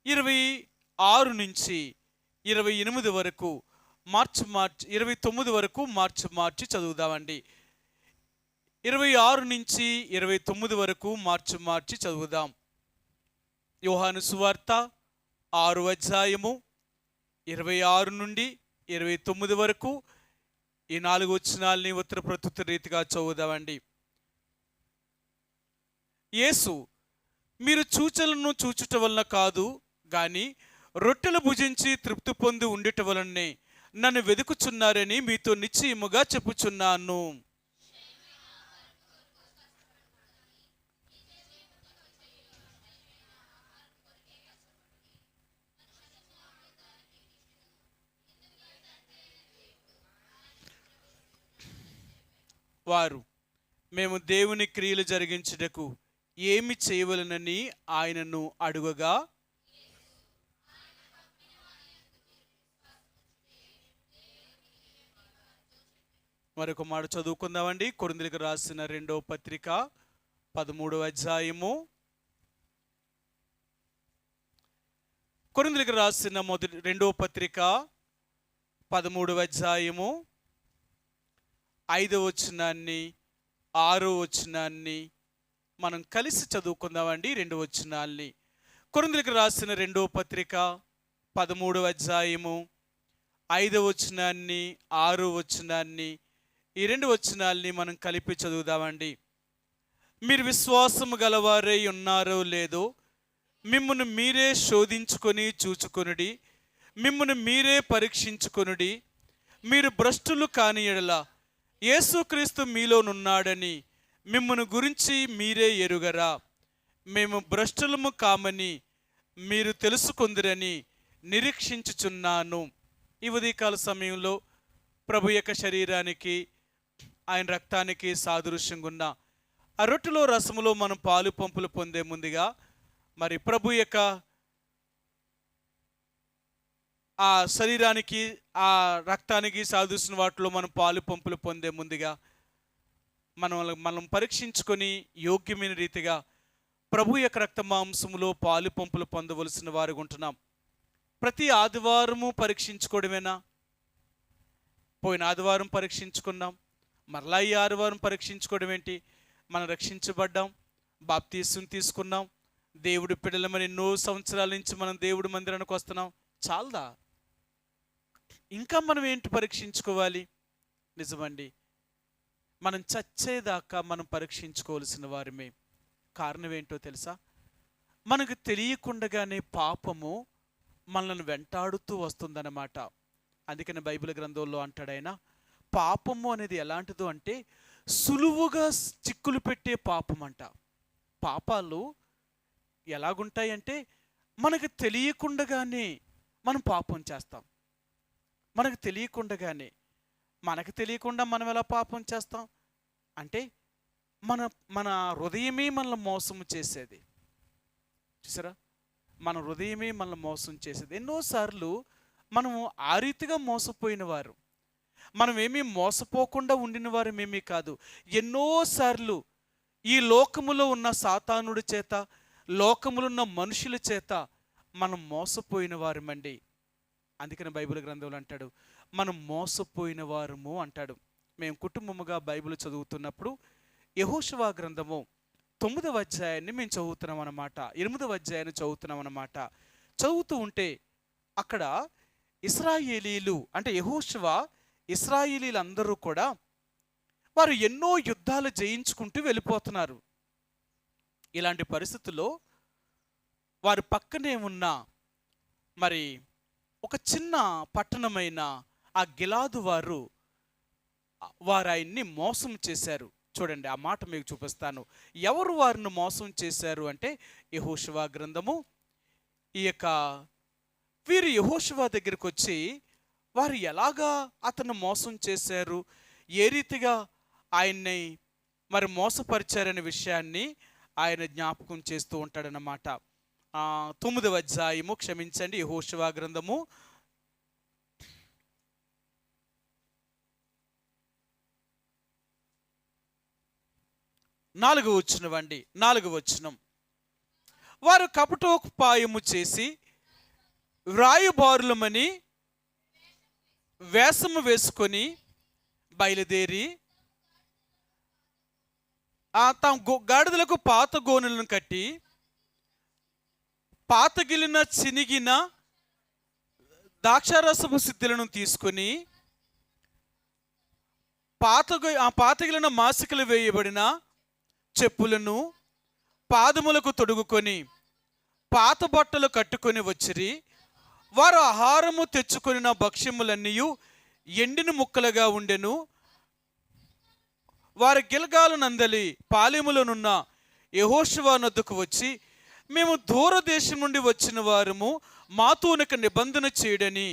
26 నుంచి 28 వరకు మార్చి 29 వరకు మార్చి చదువుదామండి. 26 నుంచి 29 వరకు మార్చి చదువుదాం. యోహాను సువార్త 6వ అధ్యాయము 26 నుండి 29 వరకు ఈ 4 వచనాల్ని ఉత్తర ప్రత్యుత్తర రీతిగా చదువుదామండి. యేసు, మీరు సూచనలను చూచుట వలన కాదు గాని రొట్టెలు భుజించి తృప్తి పొంది ఉండుట వలనే నన్ను వెదుకుచున్నారని మీతో నిశ్చయముగా చెప్పుచున్నాను. వారు, మేము దేవుని క్రియలు జరిగించుటకు ఏమి చేయవలనని ఆయనను అడుగగా, మరొక మాట చదువుకుందామండి. కొరింథీయులకు రాసిన 2వ పత్రిక 13వ అధ్యాయము. కొరింథీయులకు రాసిన 2వ పత్రిక 13వ అధ్యాయము 5వ వచనాన్ని 6వ వచనాన్ని మనం కలిసి చదువుకుందామండి. 2 వచనాల్ని. కొరింథీయులకు రాసిన 2వ పత్రిక 13వ అధ్యాయము 5వ వచనాన్ని 6వ వచనాన్ని ఈ 2 వచనాల్ని మనం కలిపి చదువుదామండి. మీరు విశ్వాసము గలవారై ఉన్నారో లేదో మిమ్మును మీరే శోధించుకొని చూచుకొనుడి, మిమ్మును మీరే పరీక్షించుకొనుడి. మీరు భ్రష్టులు కాని యెడల యేసుక్రీస్తు మీలోనున్నాడని మిమ్మును గురించి మీరే ఎరుగరా? మేము భ్రష్టులము కామని మీరు తెలుసుకొందురని నిరీక్షించుచున్నాను. ఈ ఉదయకాల సమయంలో ప్రభు యొక్క శరీరానికి ఆయన రక్తానికి సాదృశ్యంగా ఉన్న ఆ రొట్టెలో రసములో మనం పాలు పంపులు పొందే ముందుగా మరి ప్రభు యొక్క ఆ శరీరానికి ఆ రక్తానికి సాదృశ్యం వాటిలో మనం పాలు పంపులు పొందే ముందుగా మనం పరీక్షించుకొని యోగ్యమైన రీతిగా ప్రభు యొక్క రక్త మాంసములో పాలు పంపులు పొందవలసిన వారు ఉంటున్నాం. ప్రతి ఆదివారము పరీక్షించుకోవడమేనా? పోయిన ఆదివారం పరీక్షించుకున్నాం, మరలా ఈ ఆదివారం పరీక్షించుకోవడం ఏంటి? మనం రక్షించబడ్డాం, బాప్తీసం తీసుకున్నాం, దేవుడి పిల్లలమని ఎన్నో సంవత్సరాల నుంచి మనం దేవుడి మందిరానికి వస్తున్నాం. చాలదా? ఇంకా మనం ఏంటి పరీక్షించుకోవాలి? నిజమండి, మనం చచ్చేదాకా మనం పరీక్షించుకోవాల్సిన వారమే. కారణం ఏంటో తెలుసా? మనకు తెలియకుండానే పాపము మనల్ని వెంటాడుతూ వస్తుందన్నమాట. అందుకని బైబిల్ గ్రంథంలో అంటాడైనా, పాపము అనేది ఎలాంటిదో అంటే సులువుగా చిక్కులు పెట్టే పాపం అంట. పాపాలు ఎలాగుంటాయంటే మనకు తెలియకుండానే మనం పాపం చేస్తాం. మనకు తెలియకుండా మనం ఎలా పాపం చేస్తాం అంటే మన హృదయమే మనల్ని మోసం చేసేది. చూసారా? మన హృదయమే మనల్ని మోసం చేసేది. ఎన్నోసార్లు మనము ఆ రీతిగా మోసపోయిన వారు. మనం ఏమీ మోసపోకుండా ఉండిన వారమేమీ కాదు. ఎన్నోసార్లు ఈ లోకములో ఉన్న సాతానుడి చేత, లోకములో ఉన్న మనుషుల చేత మనం మోసపోయిన వారమండి. అందుకని బైబిల్ గ్రంథంలో అంటాడు, మనం మోసపోయిన వారము అంటాడు. మేము కుటుంబముగా బైబిల్ చదువుతున్నప్పుడు యెహోషువ గ్రంథము 9వ అధ్యాయాన్ని మేము చదువుతున్నాం అన్నమాట. 8వ అధ్యాయాన్ని చదువుతున్నాం అన్నమాట. చదువుతూ ఉంటే అక్కడ ఇశ్రాయేలీలు అంటే యెహోషువ, ఇశ్రాయేలీలందరూ కూడా వారు ఎన్నో యుద్ధాలు జయించుకుంటూ వెళ్ళిపోతున్నారు. ఇలాంటి పరిస్థితుల్లో వారు పక్కనే ఉన్న మరి ఒక చిన్న పట్టణమైన ఆ గిలాదు వారు ఆయన్ని మోసం చేశారు. చూడండి, ఆ మాట మీకు చూపిస్తాను. ఎవరు వారిని మోసం చేశారు అంటే యెహోషువ గ్రంథము వీరు యెహోషువ దగ్గరికి వచ్చి వారు ఎలాగా అతను మోసం చేశారు, ఏ రీతిగా ఆయన్ని మరి మోసపరిచారనే విషయాన్ని ఆయన జ్ఞాపకం చేస్తూ ఉంటాడనమాట. 9వ అధ్యాయము, క్షమించండి, యెహోషువ గ్రంథము 4వ వచనం. వారు కపటోపాయము చేసి వ్రాయుబారులమని వేషము వేసుకొని బయలుదేరి తమ గాడిదలకు పాత గోనెలను కట్టి పాతగిలిన చినిగిన ద్రాక్షారసపు సిద్ధులను తీసుకొని పాతగిలిన మాసికలు వేయబడిన చెప్పులను పాదములకు తొడుగుకొని పాత బట్టలు కట్టుకొని వచ్చిరి. వారు ఆహారము తెచ్చుకొనిన భక్ష్యములన్నీ ఎండిన ముక్కలుగా ఉండెను. వారి గిల్గాలు నందలి పాలెములోనున్న యెహోషువ నొద్దకు వచ్చి, మేము దూరదేశం నుండి వచ్చిన వారము, మాతోనక నిబంధన చేయడని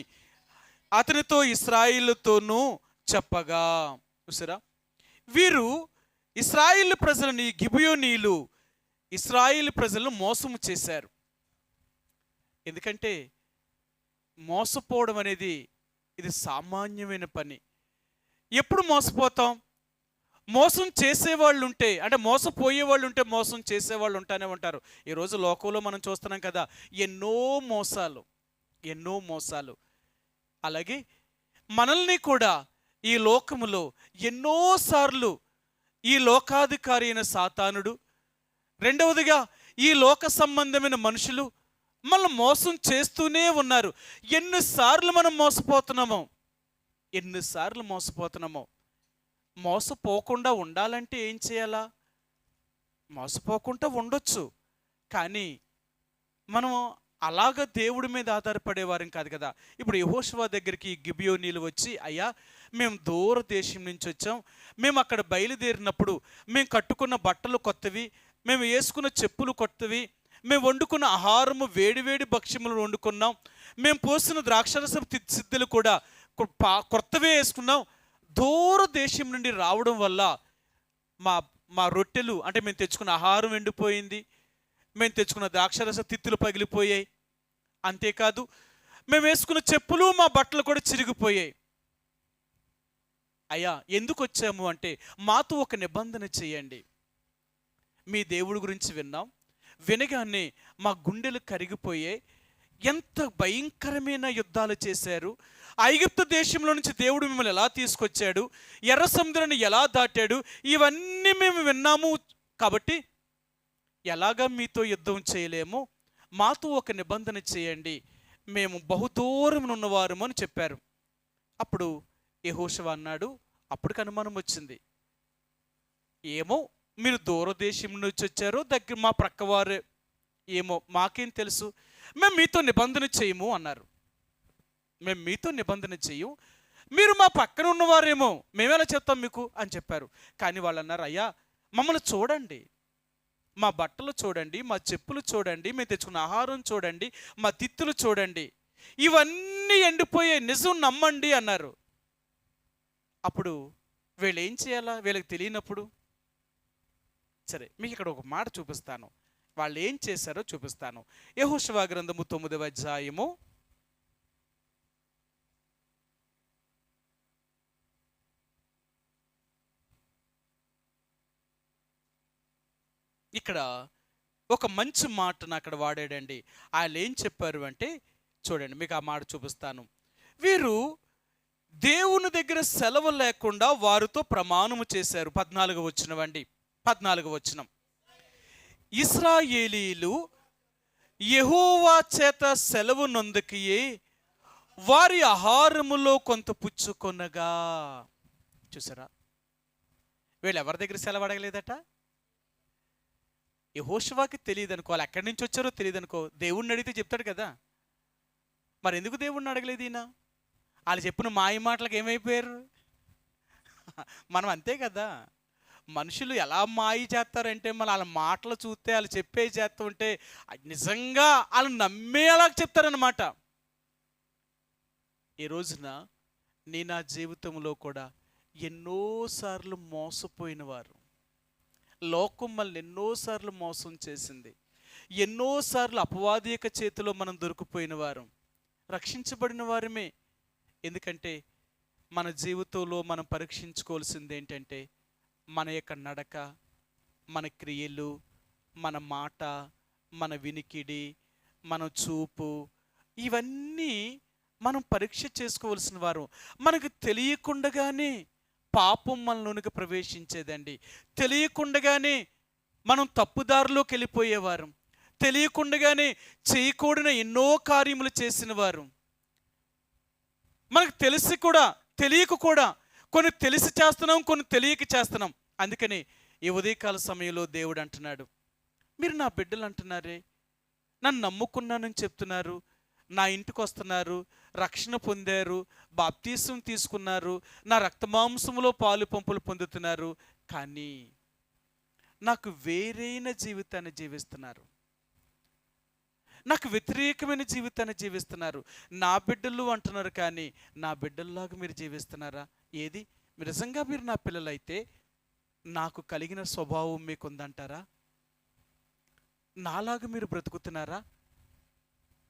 అతనితో ఇశ్రాయేలుతోనూ చెప్పగా. చూసారా, వీరు ఇశ్రాయేలు ప్రజలని, గిబియోనీయులు ఇశ్రాయేలు ప్రజలను మోసము చేశారు. ఎందుకంటే మోసపోవడం అనేది ఇది సామాన్యమైన పని. ఎప్పుడు మోసపోతాం? మోసం చేసేవాళ్ళు ఉంటే, అంటే మోసపోయే వాళ్ళు ఉంటే మోసం చేసేవాళ్ళు ఉంటానే ఉంటారు. ఈరోజు లోకంలో మనం చూస్తున్నాం కదా, ఎన్నో మోసాలు. అలాగే మనల్ని కూడా ఈ లోకములో ఎన్నోసార్లు ఈ లోకాధికారి అయిన సాతానుడు, రెండవదిగా ఈ లోక సంబంధమైన మనుషులు మనల్ని మోసం చేస్తూనే ఉన్నారు. ఎన్నిసార్లు మనం మోసపోతున్నామో. మోసపోకుండా ఉండాలంటే ఏం చేయాలా? మోసపోకుండా ఉండొచ్చు, కానీ మనం అలాగ దేవుడి మీద ఆధారపడేవారం కాదు కదా. ఇప్పుడు యెహోషువ దగ్గరికి గిబియోనీలు వచ్చి, అయ్యా మేము దూర దేశం నుంచి వచ్చాం, మేము అక్కడ బయలుదేరినప్పుడు మేము కట్టుకున్న బట్టలు కొత్తవి, మేము వేసుకున్న చెప్పులు కొత్తవి, మేము వండుకున్న ఆహారము వేడివేడి భక్ష్యములు వండుకున్నాం, మేము పోసిన ద్రాక్షరసపు సిద్ధులు కూడా కొత్తవే వేసుకున్నాం. దూర దేశం నుండి రావడం వల్ల మా రొట్టెలు, అంటే మేము తెచ్చుకున్న ఆహారం ఎండిపోయింది, మేము తెచ్చుకున్న ద్రాక్షరస తిత్తులు పగిలిపోయాయి. అంతేకాదు, మేము వేసుకున్న చెప్పులు, మా బట్టలు కూడా చిరిగిపోయాయి. అయ్యా ఎందుకు వచ్చాము అంటే, మాతో ఒక నిబంధన చేయండి. మీ దేవుడి గురించి విన్నాం, వినగానే మా గుండెలు కరిగిపోయాయి. ఎంత భయంకరమైన యుద్ధాలు చేశారు, ఐగుప్తు దేశంలో నుంచి దేవుడు మిమ్మల్ని ఎలా తీసుకొచ్చాడు, ఎర్ర సముద్రాన్ని ఎలా దాటాడు, ఇవన్నీ మేము విన్నాము. కాబట్టి ఎలాగా మీతో యుద్ధం చేయలేము, మాతో ఒక నిబంధన చేయండి, మేము బహుదూరం ఉన్నవారము అని చెప్పారు. అప్పుడు యెహోషువ అన్నాడు, అప్పటికి అనుమానం వచ్చింది, ఏమో మీరు దూరదేశం నుంచి వచ్చారో, దగ్గర మా ప్రక్కవారే, ఏమో మాకేం తెలుసు, మేము మీతో నిబంధన చేయము అన్నారు. మేము మీతో నిబంధన చెయ్యం, మీరు మా పక్కన ఉన్నవారేమో, మేమేలా చెప్తాం మీకు అని చెప్పారు. కానీ వాళ్ళు అన్నారు, అయ్యా మమ్మల్ని చూడండి, మా బట్టలు చూడండి, మా చెప్పులు చూడండి, మేము తెచ్చుకున్న ఆహారం చూడండి, మా తిత్తులు చూడండి, ఇవన్నీ ఎండిపోయే, నిజం నమ్మండి అన్నారు. అప్పుడు వీళ్ళు ఏం చేయాలా? వీళ్ళకి తెలియనప్పుడు, సరే మీకు ఇక్కడ ఒక మాట చూపిస్తాను, వాళ్ళు ఏం చేశారో చూపిస్తాను. యెహోషువ గ్రంథము 9వ అధ్యాయము ఇక్కడ ఒక మంచి మాటను అక్కడ వాడాడండి. ఆయన ఏం చెప్పారు అంటే, చూడండి మీకు ఆ మాట చూపిస్తాను. వీరు దేవుని దగ్గర సెలవు లేకుండా వారితో ప్రమాణము చేశారు. 14వ వచనమండి, 14వ వచనం. ఇశ్రాయేలీయులు యెహోవా చేత సెలవు నొందకయే వారి ఆహారములో కొంత పుచ్చుకొనగా. చూసారా, వీళ్ళు ఎవరి దగ్గర సెలవు అడగలేదట. యెహోషువకి తెలియదు అనుకో, వాళ్ళు ఎక్కడి నుంచి వచ్చారో తెలియదు అనుకో, దేవుణ్ణి అడిగితే చెప్తాడు కదా. మరి ఎందుకు దేవుణ్ణి అడగలేదు ఈయన? వాళ్ళు చెప్పిన మాయ మాటలకు ఏమైపోయారు? మనం అంతే కదా, మనుషులు ఎలా మాయ చేస్తారంటే, మన వాళ్ళ మాటలు చూస్తే, వాళ్ళు చెప్పే చేస్తూ ఉంటే నిజంగా వాళ్ళు నమ్మేలా చెప్తారనమాట. ఈ రోజున నా జీవితంలో కూడా ఎన్నోసార్లు మోసపోయిన వారు, లోకం మనల్ని ఎన్నోసార్లు మోసం చేసింది, ఎన్నోసార్లు అపవాది యొక్క చేతిలో మనం దొరికిపోయిన వారు, రక్షించబడిన వారమే. ఎందుకంటే మన జీవితంలో మనం పరీక్షించుకోవాల్సింది ఏంటంటే, మన యొక్క నడక, మన క్రియలు, మన మాట, మన వినికిడి, మన చూపు, ఇవన్నీ మనం పరీక్ష చేసుకోవలసిన వారు. మనకు తెలియకుండగానే పాపం మనలోనికి ప్రవేశించేదండి. తెలియకుండగానే మనం తప్పుదారిలోకి వెళ్ళిపోయేవారు. తెలియకుండగానే చేయకూడని ఎన్నో కార్యములు చేసిన వారు. మనకు తెలిసి కూడా తెలియక కూడా కొన్ని తెలిసి చేస్తున్నాం, కొన్ని తెలియక చేస్తున్నాం. అందుకని ఈ ఉదయకాల సమయంలో దేవుడు అంటున్నాడు, మీరు నా బిడ్డలు అంటున్నారే, నన్ను నమ్ముకున్నానని చెప్తున్నారు, నా ఇంటికి వస్తున్నారు, రక్షణ పొందారు, బాప్తీసం తీసుకున్నారు, నా రక్తమాంసములో పాలు పంపులు పొందుతున్నారు, కానీ నాకు వేరైన జీవితాన్ని జీవిస్తున్నారు, నాకు వ్యతిరేకమైన జీవితాన్ని జీవిస్తున్నారు. నా బిడ్డలు అంటున్నారు, కానీ నా బిడ్డల్లాగా మీరు జీవిస్తున్నారా? ఏది నిజంగా మీరు నా పిల్లలైతే నాకు కలిగిన స్వభావం మీకు ఉందంటారా? నాలాగా మీరు బ్రతుకుతున్నారా?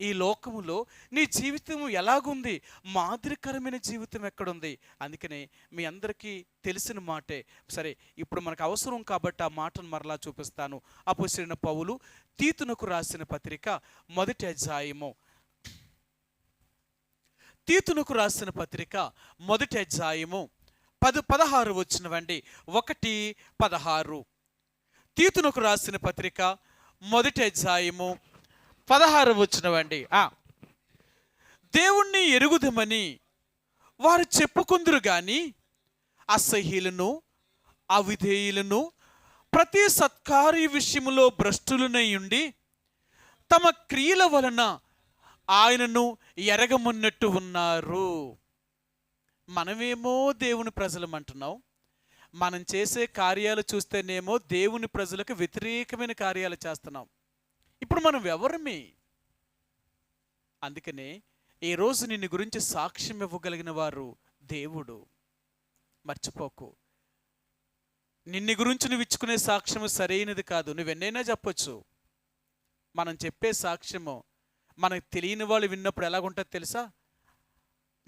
ఈ లోకములో నీ జీవితం ఎలాగుంది? మాదిరికరమైన జీవితం ఎక్కడుంది? అందుకనే మీ అందరికీ తెలిసిన మాటే. సరే, ఇప్పుడు మనకు అవసరం కాబట్టి ఆ మాటను మరలా చూపిస్తాను. అపోస్తలుడైన పౌలు తీతునకు రాసిన పత్రిక మొదటి అధ్యాయము, తీతునకు రాసిన పత్రిక మొదటి అధ్యాయము 16 వచ్చినవండి. 1:16. తీతునకు రాసిన పత్రిక మొదటి అధ్యాయము 16 వచ్చినవండి. దేవుణ్ణి ఎరుగుదమని వారు చెప్పుకుందరు గాని అసహ్యులను, అవిధేయులను, ప్రతి సత్కార్య విషయములో భ్రష్టులనై ఉండి తమ క్రియల వలన ఆయనను ఎరగమన్నట్టు ఉన్నారు. మనమేమో దేవుని ప్రజలం అంటున్నాం, మనం చేసే కార్యాలు చూస్తేనేమో దేవుని ప్రజలకు వ్యతిరేకమైన కార్యాలు చేస్తున్నాం. ఇప్పుడు మనం ఎవరమే? అందుకనే ఈరోజు నిన్ను గురించి సాక్ష్యం ఇవ్వగలిగిన వారు దేవుడు. మర్చిపోకు. నిన్ను గురించి నువ్వు ఇచ్చుకునే సాక్ష్యము సరైనది కాదు. నువ్వెన్నైనా చెప్పొచ్చు. మనం చెప్పే సాక్ష్యము మనకు తెలియని వాళ్ళు విన్నప్పుడు ఎలాగుంటుంది తెలుసా?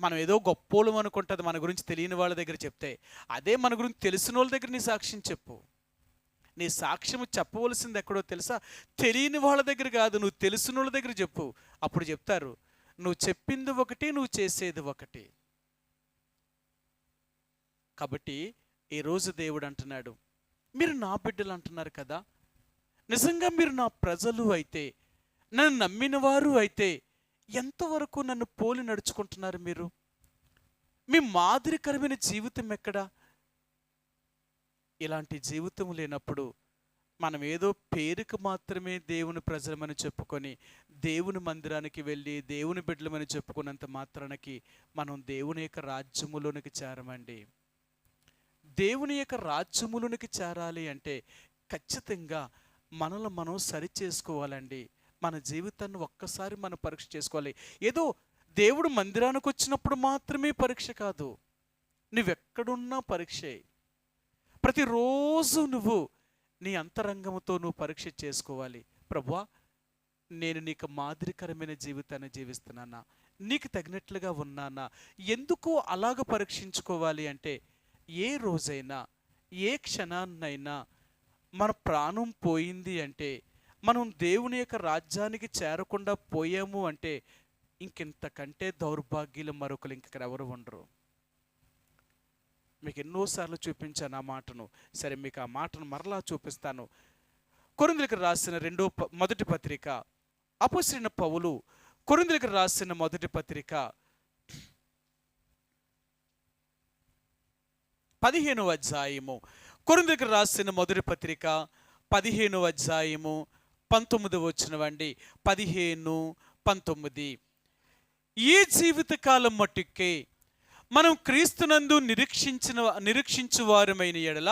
మనం ఏదో గొప్పోళం అనుకుంటుంది మన గురించి తెలియని వాళ్ళ దగ్గర చెప్తే. అదే మన గురించి తెలిసిన వాళ్ళ దగ్గర నీ సాక్ష్యం చెప్పు. నీ సాక్ష్యము చెప్పవలసింది ఎక్కడో తెలుసా? తెలియని వాళ్ళ దగ్గర కాదు, నువ్వు తెలిసిన వాళ్ళ దగ్గర చెప్పు. అప్పుడు చెప్తారు, నువ్వు చెప్పింది ఒకటి, నువ్వు చేసేది ఒకటి. కాబట్టి ఈరోజు దేవుడు అంటున్నాడు, మీరు నా బిడ్డలు అంటున్నారు కదా, నిజంగా మీరు నా ప్రజలు అయితే, నన్ను నమ్మిన వారు అయితే ఎంతవరకు నన్ను పోలి నడుచుకుంటున్నారు? మీరు మీ మాదిరికరమైన జీవితం ఎక్కడా? ఇలాంటి జీవితం లేనప్పుడు మనం ఏదో పేరుకు మాత్రమే దేవుని ప్రజలమని చెప్పుకొని దేవుని మందిరానికి వెళ్ళి దేవుని బిడ్డలమని చెప్పుకున్నంత మాత్రానికి మనం దేవుని యొక్క రాజ్యములోనికి చేరమండి. దేవుని యొక్క రాజ్యములోనికి చేరాలి అంటే ఖచ్చితంగా మనల్ని మనం సరి చేసుకోవాలండి. మన జీవితాన్ని ఒక్కసారి మనం పరీక్ష చేసుకోవాలి. ఏదో దేవుడు మందిరానికి వచ్చినప్పుడు మాత్రమే పరీక్ష కాదు, నువ్వెక్కడున్నా పరీక్షే. ప్రతిరోజు నువ్వు నీ అంతరంగంతో నువ్వు పరీక్ష చేసుకోవాలి. ప్రభువా, నేను నీకు మాదిరికరమైన జీవితాన్ని జీవిస్తున్నానా? నీకు తగినట్లుగా ఉన్నానా? ఎందుకు అలాగ పరీక్షించుకోవాలి అంటే, ఏ రోజైనా ఏ క్షణాన్నైనా మన ప్రాణం పోయింది అంటే, మనం దేవుని యొక్క రాజ్యానికి చేరకుండా పోయాము అంటే ఇంకెంతకంటే దౌర్భాగ్యులు మరొకరు ఇంకెక్కడ ఎవరు ఉండరు. మీకు ఎన్నోసార్లు చూపించాను ఆ మాటను. సరే, మీకు ఆ మాటను మరలా చూపిస్తాను. కొరింథీయులకు రాసిన మొదటి పత్రిక, అపోస్తలుడైన పౌలు కొరింథీయులకు రాసిన మొదటి పత్రిక 15వ అధ్యాయము, కొరింథీయులకు రాసిన మొదటి పత్రిక 15వ అధ్యాయము 19 వచ్చినవండి. 15, 19. ఈ జీవితకాలం మట్టుకే మనం క్రీస్తునందు నిరీక్షించు వారమైన ఎడల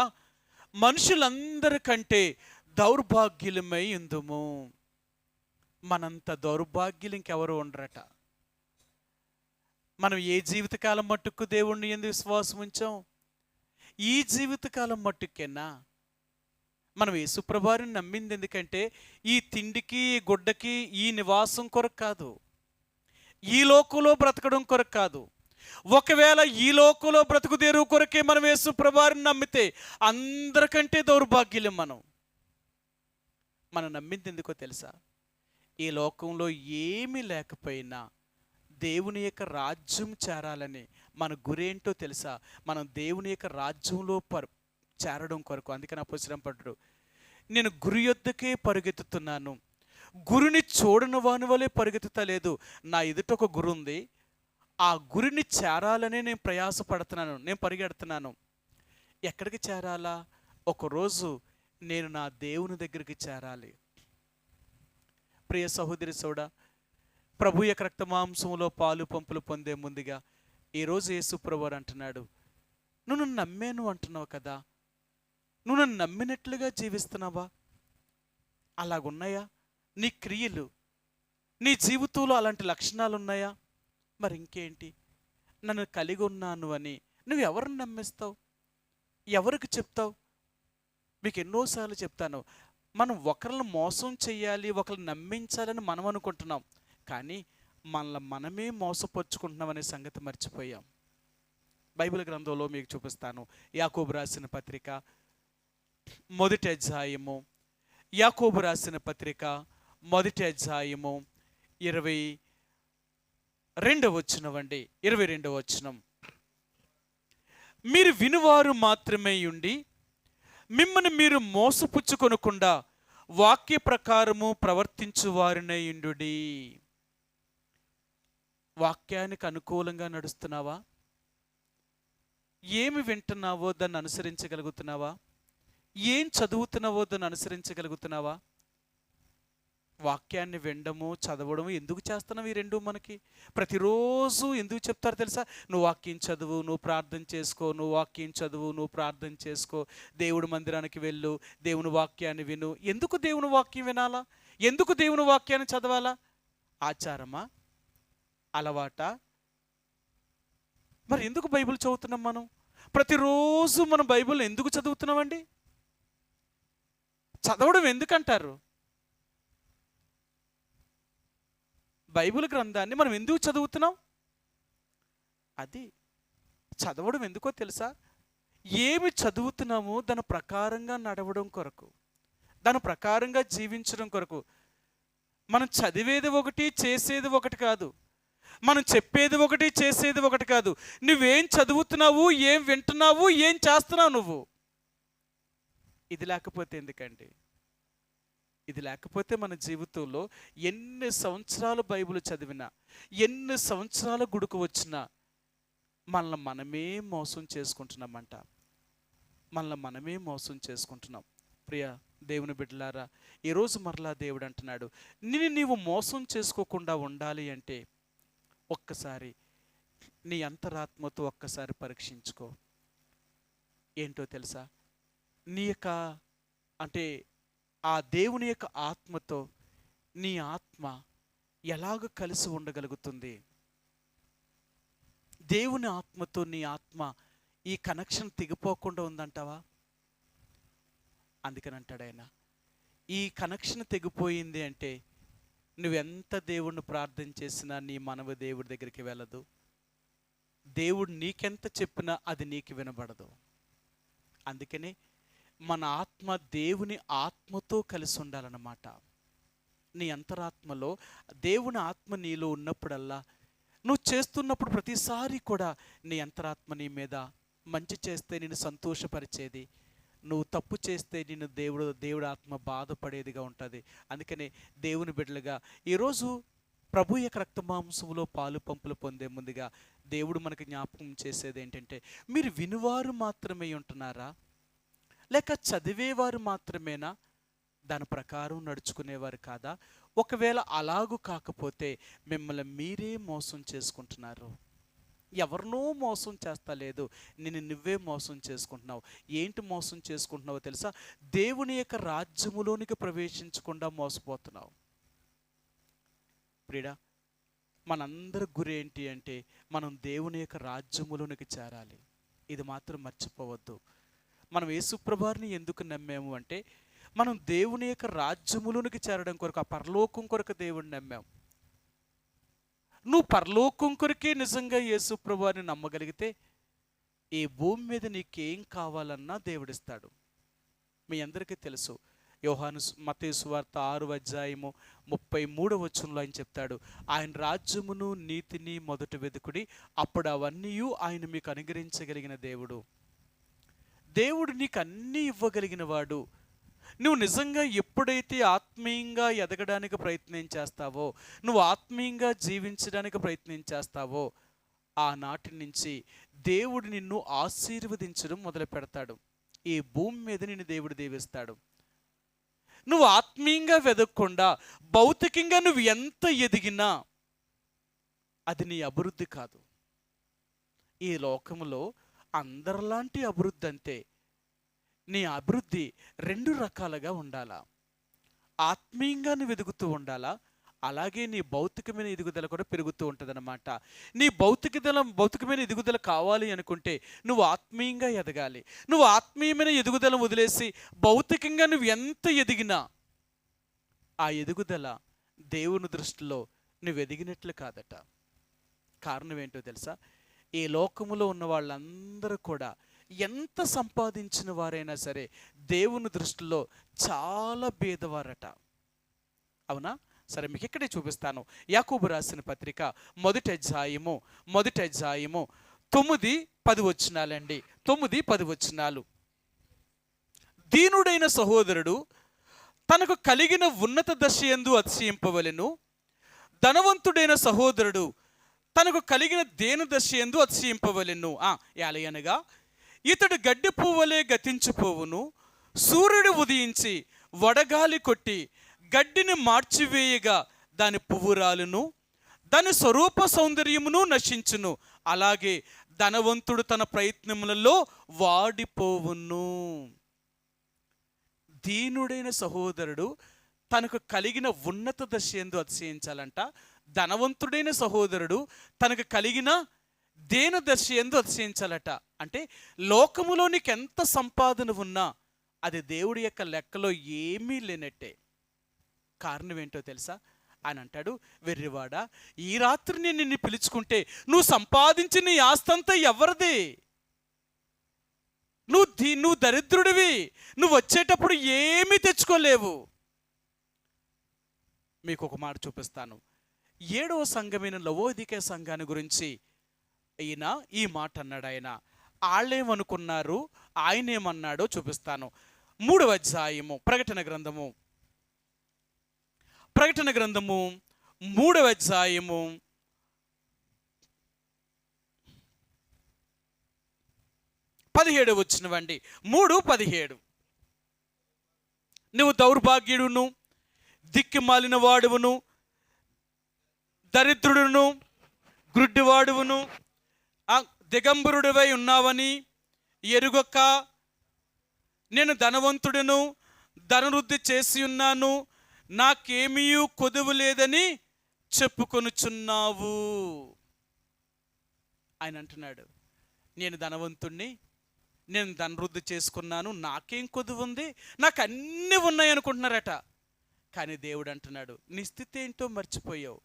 మనుషులందరికంటే దౌర్భాగ్యులమై ఉందుము. మనంత దౌర్భాగ్యులు ఇంకెవరు ఉండరట. మనం ఏ జీవితకాలం మట్టుకు దేవుణ్ణి ఎందుకు విశ్వాసం ఉంచాం? ఈ జీవితకాలం మట్టుకేనా? మనం యేసుప్రభువుని నమ్మింది ఎందుకంటే ఈ తిండికి, ఈ గుడ్డకి, ఈ నివాసం కొరకు కాదు, ఈ లోకంలో బ్రతకడం కొరకు కాదు. ఒకవేళ ఈ లోకంలో బ్రతుకుదేరు కొరకే మనం యేసుప్రభువుని నమ్మితే అందరికంటే దౌర్భాగ్యులం. మనం నమ్మింది ఎందుకో తెలుసా? ఈ లోకంలో ఏమీ లేకపోయినా దేవుని యొక్క రాజ్యం చేరాలని మన గురేంటో తెలుసా? మనం దేవుని యొక్క రాజ్యంలో చేరడం కొరకు. అందుకని అపొస్తలుడైన పౌలు, నేను గురి యొద్దకే పరుగెత్తుతున్నాను, గురిని చూడని వాని వలె పరుగెత్తుతలేదు. నా ఎదుట ఒక గురి ఉంది, ఆ గురిని చేరాలనే నేను ప్రయాసపడుతున్నాను, నేను పరిగెడుతున్నాను. ఎక్కడికి చేరాలా? ఒకరోజు నేను నా దేవుని దగ్గరికి చేరాలి. ప్రియ సహోదరి సోడా, ప్రభు యొక్క రక్త మాంసంలో పాలు పంపులు పొందే ముందుగా ఈరోజు యేసు ప్రభువారు అంటున్నాడు, నువ్వు నన్ను నమ్మాను అంటున్నావు కదా, నువ్వు నన్ను నమ్మినట్లుగా జీవిస్తున్నావా? అలాగున్నాయా నీ క్రియలు? నీ జీవితంలో అలాంటి లక్షణాలు ఉన్నాయా? మరి ఇంకేంటి? నన్ను కలిగి ఉన్నాను అని నువ్వు ఎవరిని నమ్మిస్తావు? ఎవరికి చెప్తావు? మీకు ఎన్నోసార్లు చెప్తాను, మనం ఒకరిని మోసం చేయాలి, ఒకరిని నమ్మించాలని మనం అనుకుంటున్నాం, కానీ మనమే మోసపరుచుకుంటున్నామనే సంగతి మర్చిపోయాం. బైబిల్ గ్రంథంలో మీకు చూపిస్తాను. యాకోబు రాసిన పత్రిక మొదటి అధ్యాయము, యాకోబు రాసిన పత్రిక మొదటి అధ్యాయము 22వ వచనం అండి. 22వ వచనం, మీరు వినువారు మాత్రమే ఉండి మిమ్మల్ని మీరు మోసపుచ్చుకొనకుండా వాక్య ప్రకారము ప్రవర్తించువారినై ఉండుడి. వాక్యానికి అనుకూలంగా నడుస్తున్నావా? ఏమి వింటున్నావో దాన్ని అనుసరించగలుగుతున్నావా? ఏం చదువుతున్నావో దాన్ని అనుసరించగలుగుతున్నావా? వాక్యాన్ని వినడము, చదవడము ఎందుకు చేస్తున్నావు? ఈ రెండు మనకి ప్రతిరోజు ఎందుకు చెప్తారు తెలుసా? నువ్వు వాక్యం చదువు, నువ్వు ప్రార్థన చేసుకో, నువ్వు వాక్యం చదువు, నువ్వు ప్రార్థన చేసుకో, దేవుడి మందిరానికి వెళ్ళు, దేవుని వాక్యాన్ని విను. ఎందుకు దేవుని వాక్యం వినాలా? ఎందుకు దేవుని వాక్యాన్ని చదవాలా? ఆచారమా? అలవాటా? మరి ఎందుకు బైబిల్ చదువుతున్నాం మనం? ప్రతిరోజు మనం బైబిల్ ఎందుకు చదువుతున్నామండి? చదవడం ఎందుకంటారు? బైబిల్ గ్రంథాన్ని మనం ఎందుకు చదువుతున్నాం? అది చదవడం ఎందుకో తెలుసా? ఏమి చదువుతున్నామో దాని ప్రకారంగా నడవడం కొరకు, దాని ప్రకారంగా జీవించడం కొరకు. మనం చదివేది ఒకటి, చేసేది ఒకటి కాదు. మనం చెప్పేది ఒకటి, చేసేది ఒకటి కాదు. నువ్వేం చదువుతున్నావు, ఏం వింటున్నావు, ఏం చేస్తున్నావు నువ్వు? ఇది లేకపోతే ఎందుకండి? ఇది లేకపోతే మన జీవితంలో ఎన్ని సంవత్సరాలు బైబిల్ చదివినా, ఎన్ని సంవత్సరాల గుడికి వచ్చినా మనల్ని మనమే మోసం చేసుకుంటున్నామంట. మనల్ని మనమే మోసం చేసుకుంటున్నాం. ప్రియ దేవుని బిడ్డలారా, ఈరోజు మరలా దేవుడు అంటున్నాడు, నీవు మోసం చేసుకోకుండా ఉండాలి అంటే ఒక్కసారి నీ అంతరాత్మతో ఒక్కసారి పరీక్షించుకో. ఏంటో తెలుసా? నీ యొక్క అంటే ఆ దేవుని యొక్క ఆత్మతో నీ ఆత్మ ఎలాగ కలిసి ఉండగలుగుతుంది? దేవుని ఆత్మతో నీ ఆత్మ ఈ కనెక్షన్ తెగిపోకుండా ఉందంటావా? అందుకని అంటాడు ఆయన, ఈ కనెక్షన్ తెగిపోయింది అంటే నువ్వెంత దేవుణ్ణి ప్రార్థన చేసినా నీ మనవి దేవుడి దగ్గరికి వెళ్ళదు. దేవుడు నీకెంత చెప్పినా అది నీకు వినబడదు. అందుకని మన ఆత్మ దేవుని ఆత్మతో కలిసి ఉండాలన్నమాట. నీ అంతరాత్మలో దేవుని ఆత్మ నీలో ఉన్నప్పుడల్లా, నువ్వు చేస్తున్నప్పుడు ప్రతిసారి కూడా నీ అంతరాత్మ నీ మీద మంచి చేస్తే నేను సంతోషపరిచేది, నువ్వు తప్పు చేస్తే నేను దేవుడు ఆత్మ బాధపడేదిగా ఉంటుంది. అందుకనే దేవుని బిడ్డలుగా ఈరోజు ప్రభు యొక్క రక్తమాంసములో పాలు పంపులు పొందే ముందుగా దేవుడు మనకు జ్ఞాపకం చేసేది ఏంటంటే, మీరు వినువారు మాత్రమే ఉంటున్నారా, లేక చదివేవారు మాత్రమేనా, దాని ప్రకారం నడుచుకునేవారు కాదా? ఒకవేళ అలాగూ కాకపోతే మిమ్మల్ని మీరే మోసం చేసుకుంటున్నారు. ఎవరినో మోసం చేస్తా లేదు, నువ్వే మోసం చేసుకుంటున్నావు. ఏంటి మోసం చేసుకుంటున్నావో తెలుసా? దేవుని యొక్క రాజ్యములోనికి ప్రవేశించకుండా మోసపోతున్నావు. ప్రియుడా, మనందరి గురి ఏంటి అంటే మనం దేవుని యొక్క రాజ్యములోనికి చేరాలి. ఇది మాత్రం మర్చిపోవద్దు. మనం యేసుప్రభువుని ఎందుకు నమ్మాము అంటే మనం దేవుని యొక్క రాజ్యములోనికి చేరడం కొరకు, ఆ పరలోకం కొరకు దేవుడిని నమ్మాము. నువ్వు పరలోకం కొరకే నిజంగా యేసుప్రభువుని నమ్మగలిగితే ఈ భూమి మీద నీకేం కావాలన్నా దేవుడిస్తాడు. మీ అందరికీ తెలుసు, మత్తయి సువార్త 6 అధ్యాయము 33 ఆయన చెప్తాడు, ఆయన రాజ్యమును నీతిని మొదట వెతుకుడి, అప్పుడు అవన్నీ ఆయన మీకు అనుగ్రహించగలిగిన దేవుడు. దేవుడు నీకు అన్నీ ఇవ్వగలిగిన వాడు. నువ్వు నిజంగా ఎప్పుడైతే ఆత్మీయంగా ఎదగడానికి ప్రయత్నం చేస్తావో, నువ్వు ఆత్మీయంగా జీవించడానికి ప్రయత్నం చేస్తావో, ఆనాటి నుంచి దేవుడు నిన్ను ఆశీర్వదించడం మొదలు పెడతాడు. ఈ భూమి మీద నిన్ను దేవుడు దీవిస్తాడు. నువ్వు ఆత్మీయంగా వెదగకుండా భౌతికంగా నువ్వు ఎంత ఎదిగినా అది నీ అభివృద్ధి కాదు. ఈ లోకంలో అందరిలాంటి అభివృద్ధి అంతే. నీ అభివృద్ధి 2 రకాలుగా ఉండాలా. ఆత్మీయంగా నువ్వు ఎదుగుతూ ఉండాలా, అలాగే నీ భౌతికమైన ఎదుగుదల కూడా పెరుగుతూ ఉంటుందన్నమాట. నీ భౌతికమైన ఎదుగుదల కావాలి అనుకుంటే నువ్వు ఆత్మీయంగా ఎదగాలి. నువ్వు ఆత్మీయమైన ఎదుగుదల వదిలేసి భౌతికంగా నువ్వు ఎంత ఎదిగినా ఆ ఎదుగుదల దేవుని దృష్టిలో నువ్వు ఎదిగినట్లు కాదట. కారణం ఏంటో తెలుసా? ఈ లోకములో ఉన్న వాళ్ళందరూ కూడా ఎంత సంపాదించిన వారైనా సరే దేవుని దృష్టిలో చాలా బీదవారట. అవునా? సరే, మీకు ఇక్కడే చూపిస్తాను. యాకోబు రాసిన పత్రిక 1 అధ్యాయము 9-10 వచనాలండి. 9-10 వచనాలు. దీనుడైన సహోదరుడు తనకు కలిగిన ఉన్నత దశయందు అతిశయింపవలెను, ధనవంతుడైన సహోదరుడు తనకు కలిగిన దేని దశయందు అతిశయింపవలెను. యాలయనగా ఇతడు గడ్డి పువ్వులే గతించిపోవును, సూర్యుడు ఉదయించి వడగాలి కొట్టి గడ్డిని మార్చివేయగా దాని పువ్వు రాలును, దాని స్వరూప సౌందర్యమును నశించును. అలాగే ధనవంతుడు తన ప్రయత్నములలో వాడిపోవును. దీనుడైన సహోదరుడు తనకు కలిగిన ఉన్నత దశ యందు అతిశయించాలంట. ధనవంతుడైన సహోదరుడు తనకు కలిగిన దేని దశ యందు అతిశయించాలట. అంటే లోకములో నీకు ఎంత సంపాదన ఉన్నా అది దేవుడి యొక్క లెక్కలో ఏమీ లేనట్టే. కారణం ఏంటో తెలుసా? అని అంటాడు, వెర్రివాడా, ఈ రాత్రి నేను నిన్ను పిలుచుకుంటే నువ్వు సంపాదించిన ఈ ఆస్తంతా ఎవరిది? నువ్వు దరిద్రుడివి. నువ్వు వచ్చేటప్పుడు ఏమీ తెచ్చుకోలేవు. మీకు ఒక మాట చూపిస్తాను. 7వ సంఘమైన లవోదికే సంఘాన్ని గురించి ఈయన ఈ మాట అన్నాడు. వాళ్ళేమనుకున్నారు, ఆయన ఏమన్నాడో చూపిస్తాను. 3వ అధ్యాయము ప్రకటన గ్రంథము 3వ అధ్యాయము 17 వచ్చినవండి. 3:17. నువ్వు దౌర్భాగ్యుడును, దిక్కుమాలిన వాడువును, దరిద్రుడును, గ్రుడ్డివాడువును, దిగంబరుడివై ఉన్నావని ఎరుగొక్క నేను ధనవంతుడును, ధనవృద్ధి చేసి ఉన్నాను, నాకేమీ కొదువు లేదని చెప్పుకొనుచున్నావు. ఆయన అంటున్నాడు, నేను ధనవంతుణ్ణి, నేను ధనవృద్ధి చేసుకున్నాను, నాకేం కొదువు ఉంది, నాకు అన్నీ ఉన్నాయి అనుకుంటున్నారట. కానీ దేవుడు అంటున్నాడు, నీ స్థితి ఏంటో మర్చిపోయావు.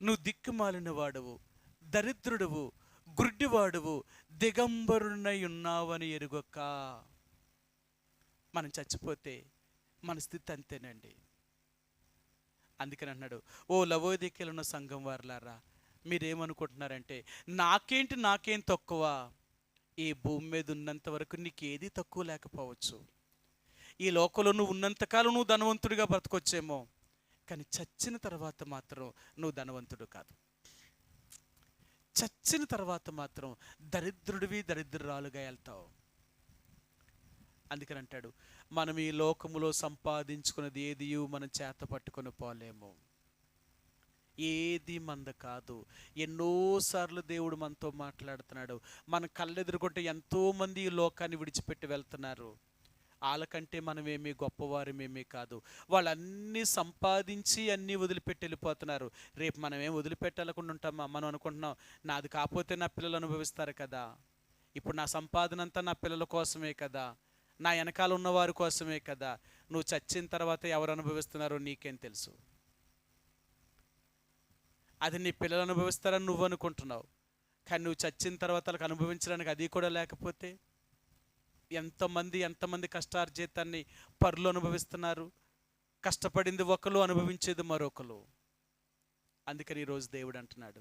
నువ్వు దిక్కుమాలిన వాడువు, దరిద్రుడువు, గుడ్డివాడువు, దిగంబరునై ఉన్నావని ఎరుగొక్క. మనం చచ్చిపోతే మన స్థితి అంతేనండి. అందుకని అన్నాడు, ఓ లవోదికీయులో ఉన్న సంఘం వారులారా, మీరేమనుకుంటున్నారంటే నాకేం తక్కువ? ఈ భూమి మీద ఉన్నంత వరకు నీకేది తక్కువ లేకపోవచ్చు. ఈ లోకంలో నువ్వు ఉన్నంతకాలం నువ్వు ధనవంతుడిగా బ్రతకొచ్చేమో, కానీ చచ్చిన తర్వాత మాత్రం నువ్వు ధనవంతుడు కాదు. చచ్చిన తర్వాత మాత్రం దరిద్రురాలుగా వెళ్తావు. అందుకని అంటాడు, మనం ఈ లోకములో సంపాదించుకున్నది ఏది మనం చేత పట్టుకొని పోలేము. ఏది మంద కాదు. ఎన్నోసార్లు దేవుడు మనతో మాట్లాడుతున్నాడు. మన కళ్ళెదురుకుంటే ఎంతోమంది ఈ లోకాన్ని విడిచిపెట్టి వెళ్తున్నారు. వాళ్ళకంటే మనమేమీ గొప్పవారమేమీ కాదు. వాళ్ళన్నీ సంపాదించి అన్నీ వదిలిపెట్టి వెళ్ళిపోతున్నారు. రేపు మనమేం వదిలిపెట్టాలకుండా ఉంటామా? మనం అనుకుంటున్నాం, నాది కాకపోతే నా పిల్లలు అనుభవిస్తారు కదా, ఇప్పుడు నా సంపాదన అంతా నా పిల్లల కోసమే కదా, నా వెనకాల ఉన్నవారి కోసమే కదా. నువ్వు చచ్చిన తర్వాత ఎవరు అనుభవిస్తున్నారో నీకేం తెలుసు? అది నీ పిల్లలు అనుభవిస్తారని నువ్వు అనుకుంటున్నావు, కానీ నువ్వు చచ్చిన తర్వాత వాళ్ళకి అనుభవించడానికి అది కూడా లేకపోతే ఎంతమంది కష్టార్జితాన్ని పరులు అనుభవిస్తున్నారు. కష్టపడింది ఒకరు, అనుభవించేది మరొకరు. అందుకని ఈరోజు దేవుడు అంటున్నాడు,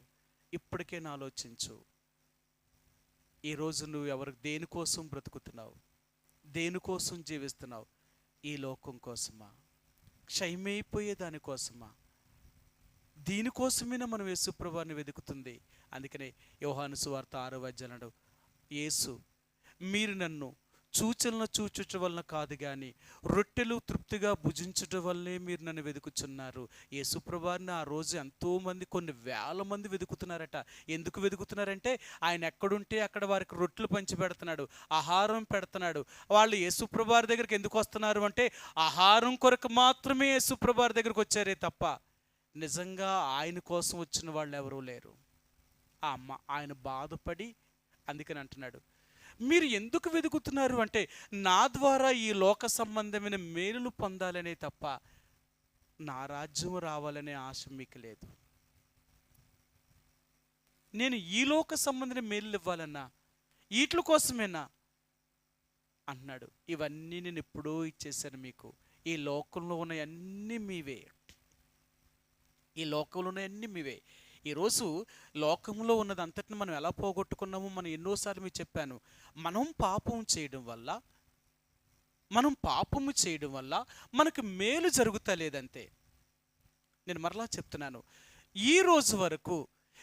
ఇప్పటికైనా ఆలోచించు. ఈరోజు నువ్వు దేనికోసం బ్రతుకుతున్నావు? దేనికోసం జీవిస్తున్నావు? ఈ లోకం కోసమా? క్షయమైపోయే దానికోసమా? దీనికోసమైనా మనం యేసుప్రభువుని వెతుకుతుంది. అందుకనే యోహాను సువార్త 6వ అధ్యాయంలో యేసు, మీరు నన్ను సూచనలు చూచుట వలన కాదు కానీ రొట్టెలు తృప్తిగా భుజించుట వల్లే మీరు నన్ను వెతుకుచున్నారు. యేసుప్రభువుని ఆ రోజు ఎంతోమంది, కొన్ని వేల మంది వెతుకుతున్నారట. ఎందుకు వెతుకుతున్నారంటే ఆయన ఎక్కడుంటే అక్కడ వారికి రొట్టెలు పంచి పెడుతున్నాడు, ఆహారం పెడుతున్నాడు. వాళ్ళు యేసుప్రభువు దగ్గరికి ఎందుకు వస్తున్నారు అంటే ఆహారం కొరకు మాత్రమే యేసుప్రభువు దగ్గరికి వచ్చారే తప్ప నిజంగా ఆయన కోసం వచ్చిన వాళ్ళు ఎవరూ లేరు. ఆయన బాధపడి అందుకని అంటున్నాడు, మీరు ఎందుకు వెతుకుతున్నారు అంటే నా ద్వారా ఈ లోక సంబంధమైన మేలులు పొందాలనే తప్ప నా రాజ్యం రావాలనే ఆశ మీకు లేదు. నేను ఈ లోక సంబంధమైన మేలులు ఇవ్వాలన్నా వీటి కోసమేనా అన్నాడు. ఇవన్నీ నేను ఎప్పుడో ఇచ్చేసాను మీకు. ఈ లోకంలో ఉన్నవన్నీ మీవే. ఈ లోకంలో ఉన్నవన్నీ మీవే. ఈరోజు లోకంలో ఉన్నది అంతటిని మనం ఎలా పోగొట్టుకున్నామో మనం ఎన్నోసార్లు మీకు చెప్పాను. మనం పాపము చేయడం వల్ల మనకు మేలు జరుగుతలేదంతే. నేను మరలా చెప్తున్నాను, ఈ రోజు వరకు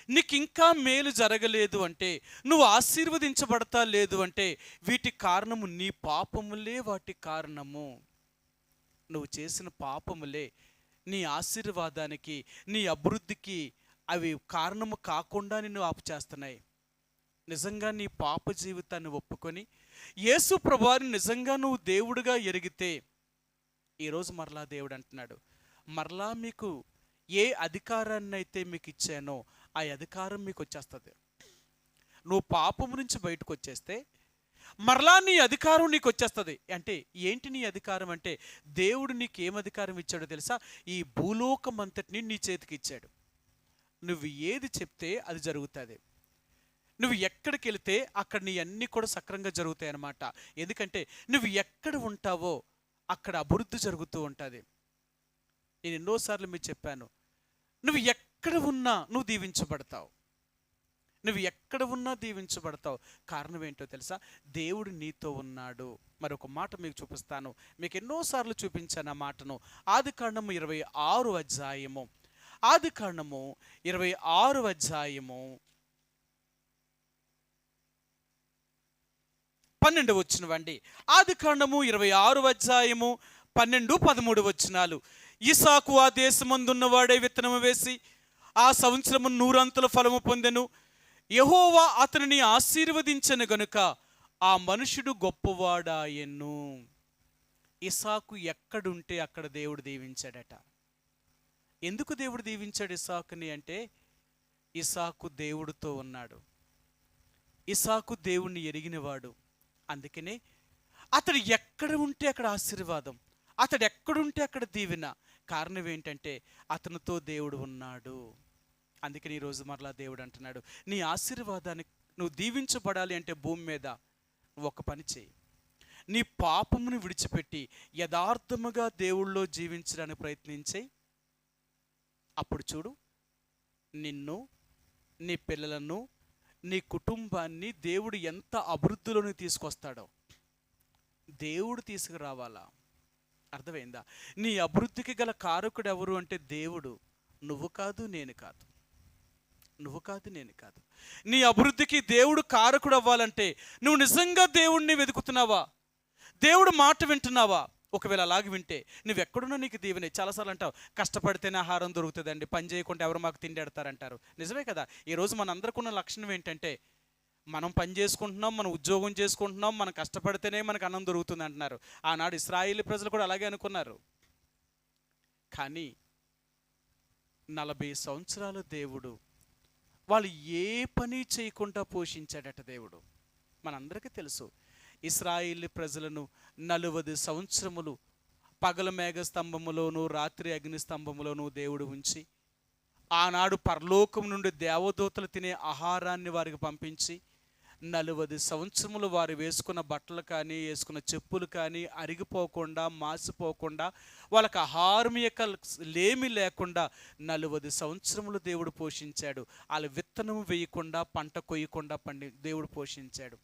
నీకు ఇంకా మేలు జరగలేదు అంటే, నువ్వు ఆశీర్వదించబడతా లేదు అంటే వీటి కారణము నీ పాపములే. వాటి కారణము నువ్వు చేసిన పాపములే నీ ఆశీర్వాదానికి, నీ అభివృద్ధికి అవి కారణము కాకుండా నిన్ను ఆపు చేస్తున్నాయి. నిజంగా నీ పాప జీవితాన్ని ఒప్పుకొని యేసు ప్రభువుని నిజంగా నువ్వు దేవుడిగా ఎరిగితే, ఈరోజు మరలా దేవుడు అంటున్నాడు, మరలా మీకు ఏ అధికారాన్ని అయితే మీకు ఇచ్చానో ఆ అధికారం మీకు వచ్చేస్తుంది. నువ్వు పాపము నుంచి బయటకు వచ్చేస్తే మరలా నీ అధికారం నీకు వచ్చేస్తుంది. అంటే ఏంటి నీ అధికారం అంటే, దేవుడు నీకు ఏం అధికారం ఇచ్చాడో తెలుసా? ఈ భూలోకం అంతటిని నీ చేతికి ఇచ్చాడు. నువ్వు ఏది చెప్తే అది జరుగుతుంది. నువ్వు ఎక్కడికి వెళితే అక్కడ నీ అన్నీ కూడా సక్రంగా జరుగుతాయి అన్నమాట. ఎందుకంటే నువ్వు ఎక్కడ ఉంటావో అక్కడ అభివృద్ధి జరుగుతూ ఉంటుంది. నేను ఎన్నోసార్లు మీకు చెప్పాను, నువ్వు ఎక్కడ ఉన్నా నువ్వు దీవించబడతావు. కారణం ఏంటో తెలుసా? దేవుడు నీతో ఉన్నాడు. మరొక మాట మీకు చూపిస్తాను. మీకు ఎన్నోసార్లు చూపించాను ఆ మాటను. ఆదికాండము 26వ అధ్యాయము 12 వచనమండి. ఆదికాండము 26వ అధ్యాయము 12, 13 వచనాలు. ఇస్సాకు ఆ దేశమందున్నవాడే విత్తనము వేసి ఆ సంవత్సరము 100 అంతల ఫలము పొందెను. యెహోవా అతనిని ఆశీర్వదించెను గనుక ఆ మనుషుడు గొప్పవాడాయెను. ఇస్సాకు ఎక్కడుంటే అక్కడ దేవుడు దీవించాడట. ఎందుకు దేవుడు దీవించాడు ఇస్సాకుని అంటే, ఇస్సాకు దేవుడితో ఉన్నాడు. ఇస్సాకు దేవుణ్ణి ఎరిగినవాడు. అందుకనే అతడు ఎక్కడ ఉంటే అక్కడ ఆశీర్వాదం, అతడు ఎక్కడుంటే అక్కడ దీవెన. కారణం ఏంటంటే అతనితో దేవుడు ఉన్నాడు. అందుకని ఈరోజు మరలా దేవుడు అంటున్నాడు, నీ ఆశీర్వాదాన్ని నువ్వు దీవించబడాలి అంటే భూమి మీద నువ్వు ఒక పని చేయి. నీ పాపమును విడిచిపెట్టి యథార్థముగా దేవుళ్ళో జీవించడానికి ప్రయత్నించేయి. అప్పుడు చూడు, నిన్ను, నీ పిల్లలను, నీ కుటుంబాన్ని దేవుడు ఎంత అభివృద్ధిలోకి తీసుకొస్తాడో. దేవుడు తీసుకురావాలా? అర్థమైందా? నీ అభివృద్ధికి గల కారకుడు ఎవరు అంటే దేవుడు. నువ్వు కాదు, నేను కాదు. నీ అభివృద్ధికి దేవుడు కారకుడు అవ్వాలంటే నువ్వు నిజంగా దేవుడిని వెతుకుతున్నావా? దేవుడు మాట వింటున్నావా? ఒకవేళ అలాగే వింటే నువ్వెక్కడున్నా నీకు దీవెనే. చాలాసార్లు అంటావు, కష్టపడితేనే ఆహారం దొరుకుతుందండి, పని చేయకుంటే ఎవరు మాకు తిండి పెడతారంటారు. నిజమే కదా. ఈరోజు మన అందరికీ ఉన్న లక్షణం ఏంటంటే, మనం పని చేసుకుంటున్నాం, మనం ఉద్యోగం చేసుకుంటున్నాం, మనం కష్టపడితేనే మనకు అన్నం దొరుకుతుంది అంటున్నారు. ఆనాడు ఇశ్రాయేలు ప్రజలు కూడా అలాగే అనుకున్నారు. కానీ 40 సంవత్సరాలు దేవుడు వాళ్ళు ఏ పని చేయకుండా పోషించాడట దేవుడు. మనందరికీ తెలుసు, ఇశ్రాయేలు ప్రజలను 40 సంవత్సరములు పగల మేఘ స్తంభములోను రాత్రి అగ్ని స్తంభములోను దేవుడు ఉంచి, ఆనాడు పరలోకం నుండి దేవదూతలు తినే ఆహారాన్ని వారికి పంపించి, 40 సంవత్సరములు వారు వేసుకున్న బట్టలు కానీ వేసుకున్న చెప్పులు కానీ అరిగిపోకుండా మాసిపోకుండా వాళ్ళకి ఆహారం యొక్క లేమి లేకుండా 40 సంవత్సరములు దేవుడు పోషించాడు. వాళ్ళ విత్తనం వేయకుండా పంట కొయ్యకుండా దేవుడు పోషించాడు.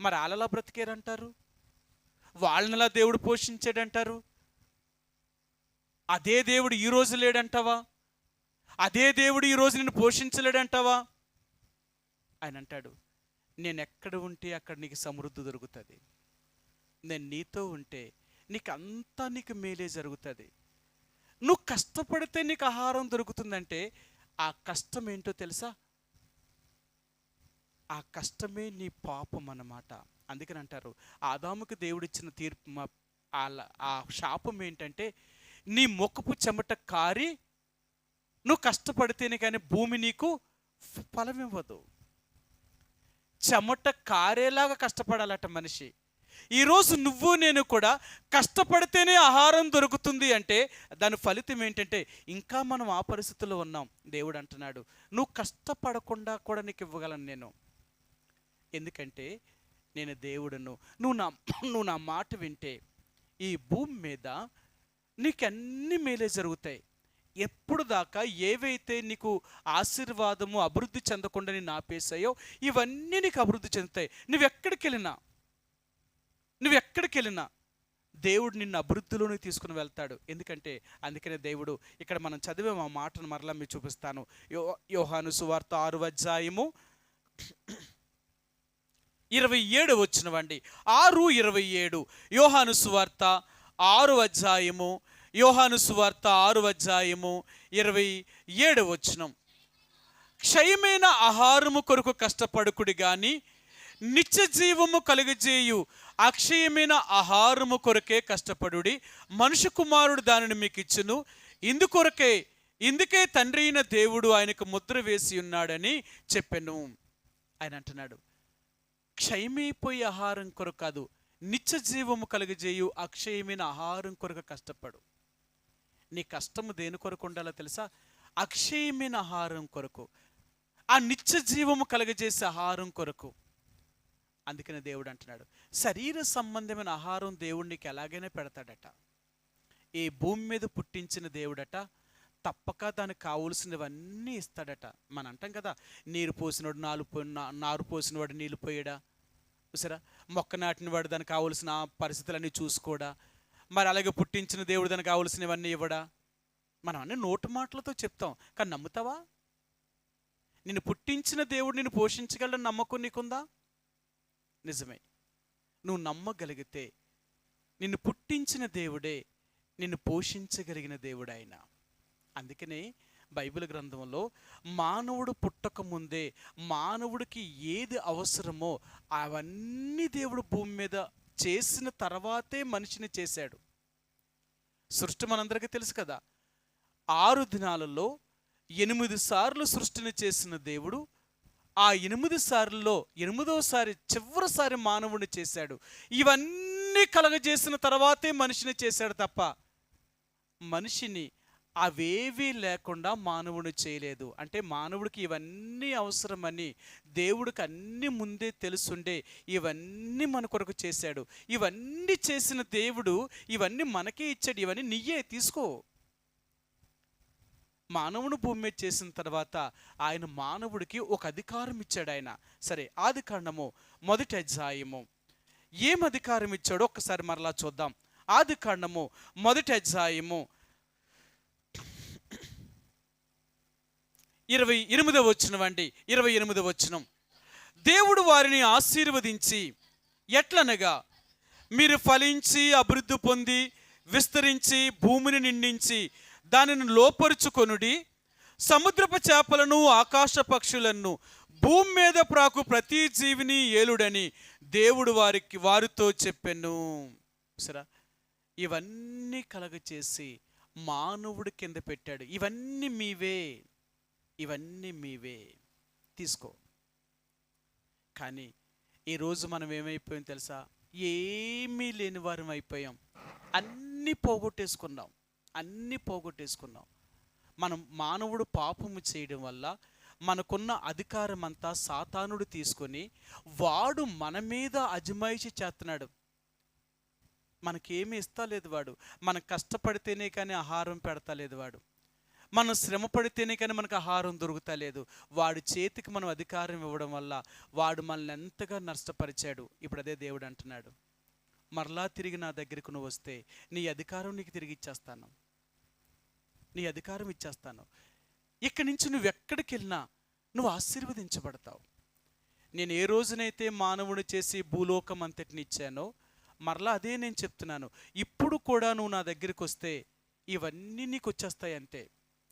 మరి వాళ్ళలా బ్రతికేరంటారు, వాళ్ళనిలా దేవుడు పోషించాడంటారు. అదే దేవుడు ఈరోజు లేడంటావా? అదే దేవుడు ఈరోజు నిన్ను పోషించలేడంటావా? ఆయన అంటాడు, నేను ఎక్కడ ఉంటే అక్కడ నీకు సమృద్ధి దొరుకుతుంది. నేను నీతో ఉంటే నీకు మేలే జరుగుతుంది. నువ్వు కష్టపడితే నీకు ఆహారం దొరుకుతుందంటే ఆ కష్టం ఏంటో తెలుసా? ఆ కష్టమే నీ పాపం అన్నమాట. అందుకని అంటారు, ఆదాముకు దేవుడిచ్చిన తీర్పు ఆ శాపం ఏంటంటే, నీ ముఖపు చెమట కారి నువ్వు కష్టపడితేనే కానీ భూమి నీకు ఫలం ఇవ్వదు. చెమట కారేలాగా కష్టపడాలట మనిషి. ఈరోజు నువ్వు నేను కూడా కష్టపడితేనే ఆహారం దొరుకుతుంది అంటే దాని ఫలితం ఏంటంటే ఇంకా మనం ఆ పరిస్థితుల్లో ఉన్నాం. దేవుడు అంటున్నాడు, నువ్వు కష్టపడకుండా కూడా నీకు ఇవ్వగలను నేను. ఎందుకంటే నేను దేవుడును. నువ్వు నా మాట వింటే ఈ భూమి మీద నీకు అన్ని మేలే జరుగుతాయి. ఎప్పుడు దాకా ఏవైతే నీకు ఆశీర్వాదము అభివృద్ధి చెందకుండా నేను ఆపేసాయో ఇవన్నీ నీకు అభివృద్ధి చెందుతాయి. నువ్వెక్కడికి వెళ్ళినా దేవుడు నిన్ను అభివృద్ధిలోనే తీసుకుని వెళ్తాడు. అందుకనే దేవుడు ఇక్కడ మనం చదివే ఆ మాటను మరలా మీకు చూపిస్తాను. యోహాను సువార్త 6వ అధ్యాయము 27 వచ్చినవండి. 6:27 యోహాను సువార్త 6వ అధ్యాయము 27 వచనం. క్షయమైన ఆహారము కొరకు కష్టపడుకుడి గాని నిత్య జీవము కలుగజేయు అక్షయమైన ఆహారము కొరకే కష్టపడుడి. మనుష్య కుమారుడు దానిని మీకు ఇచ్చును. ఇందుకే తండ్రి అయిన దేవుడు ఆయనకు ముద్ర వేసి ఉన్నాడని చెప్పెను. ఆయన అంటున్నాడు, క్షయమైపోయే ఆహారం కొరకు కాదు, నిత్య జీవము కలుగజేయు అక్షయమైన ఆహారం కొరకు కష్టపడు. నీ కష్టము దేని కొరకు ఉండాలో తెలుసా? అక్షయమైన ఆహారం కొరకు, ఆ నిత్య జీవము కలుగజేసే ఆహారం కొరకు. అందుకనే దేవుడు అంటున్నాడు, శరీర సంబంధమైన ఆహారం దేవుడు నీకు ఎలాగైనా పెడతాడట. ఈ భూమి మీద పుట్టించిన దేవుడట తప్పక దానికి కావలసినవన్నీ ఇస్తాడట. మనం అంటాం కదా, నీరు పోసినవాడు నారు పోసినవాడు నీళ్ళు పోయాడా, చూసారా? మొక్క నాటినవాడు దానికి కావలసిన పరిస్థితులన్నీ చూసుకోడా? మరి అలాగే పుట్టించిన దేవుడు దానికి కావలసినవన్నీ ఇవ్వడా? మనం అన్నీ నోటి మాటలతో చెప్తాం, కానీ నమ్ముతావా? నిన్ను పుట్టించిన దేవుడు నిన్ను పోషించగలడని నమ్మకం నీకుందా? నిజమే. నువ్వు నమ్మగలిగితే నిన్ను పుట్టించిన దేవుడే నిన్ను పోషించగలిగిన దేవుడు ఆయన. అందుకనే బైబిల్ గ్రంథంలో మానవుడు పుట్టక ముందే మానవుడికి ఏది అవసరమో అవన్నీ దేవుడు భూమి మీద చేసిన తర్వాతే మనిషిని చేశాడు. సృష్టి మనందరికీ తెలుసు కదా, 6 దినాలలో 8 సార్లు సృష్టిని చేసిన దేవుడు ఆ 8 సార్లలో 8వసారి చివరిసారి మానవుడిని చేశాడు. ఇవన్నీ కలగజేసిన తర్వాతే మనిషిని చేశాడు తప్ప మనిషిని అవేవీ లేకుండా మానవుడు చేయలేదు. అంటే మానవుడికి ఇవన్నీ అవసరమని దేవుడికి అన్నీ ముందే తెలుసుండే ఇవన్నీ మన కొరకు చేశాడు. ఇవన్నీ చేసిన దేవుడు ఇవన్నీ మనకే ఇచ్చాడు. ఇవన్నీ నీయే తీసుకో. మానవుడు భూమి మీద చేసిన తర్వాత ఆయన మానవుడికి ఒక అధికారం ఇచ్చాడు ఆయన. సరే, ఆదికాండము 1వ అధ్యాయము ఏం అధికారం ఇచ్చాడో ఒక్కసారి మరలా చూద్దాం. ఆదికాండము 1వ అధ్యాయము 28వ వచనం అండి. 28వ వచనం. దేవుడు వారిని ఆశీర్వదించి ఎట్లనగా, మీరు ఫలించి అభివృద్ధి పొంది విస్తరించి భూమిని నిండించి దానిని లోపరుచుకొనుడి, సముద్రపు చేపలను ఆకాశ పక్షులను భూమి మీద ప్రాకు ప్రతి జీవిని ఏలుడని దేవుడు వారితో చెప్పెను. సరే, ఇవన్నీ కలగచేసి మానవుడి కింద పెట్టాడు. ఇవన్నీ మీవే తీసుకో. కానీ ఈరోజు మనం ఏమైపోయాం తెలుసా? ఏమీ లేని వారం అయిపోయాం. అన్నీ పోగొట్టేసుకున్నాం. మనం మానవుడు పాపము చేయడం వల్ల మనకున్న అధికారం అంతా సాతానుడు తీసుకొని వాడు మన మీద అజమాయిషి చేస్తున్నాడు. మనకేమీ ఇస్తలేదు వాడు. మనం కష్టపడితేనే కానీ ఆహారం పెడతలేదు వాడు. మనం శ్రమ పడితేనే కానీ మనకు ఆహారం దొరుకుతలేదు. వాడి చేతికి మనం అధికారం ఇవ్వడం వల్ల వాడు మనల్ని ఎంతగా నష్టపరిచాడు. ఇప్పుడు అదే దేవుడు అంటున్నాడు, మరలా తిరిగి నా దగ్గరికి నువ్వు వస్తే నీ అధికారం నీకు తిరిగి ఇచ్చేస్తాను, నీ అధికారం ఇచ్చేస్తాను. ఇక్కడి నుంచి నువ్వు ఎక్కడికి వెళ్ళినా నువ్వు ఆశీర్వదించబడతావు. నేను ఏ రోజునైతే మానవుని చేసి భూలోకం అంతటిని ఇచ్చానో మరలా అదే నేను చెప్తున్నాను. ఇప్పుడు కూడా నువ్వు నా దగ్గరికి వస్తే ఇవన్నీ నీకు వచ్చేస్తాయి. అంతే,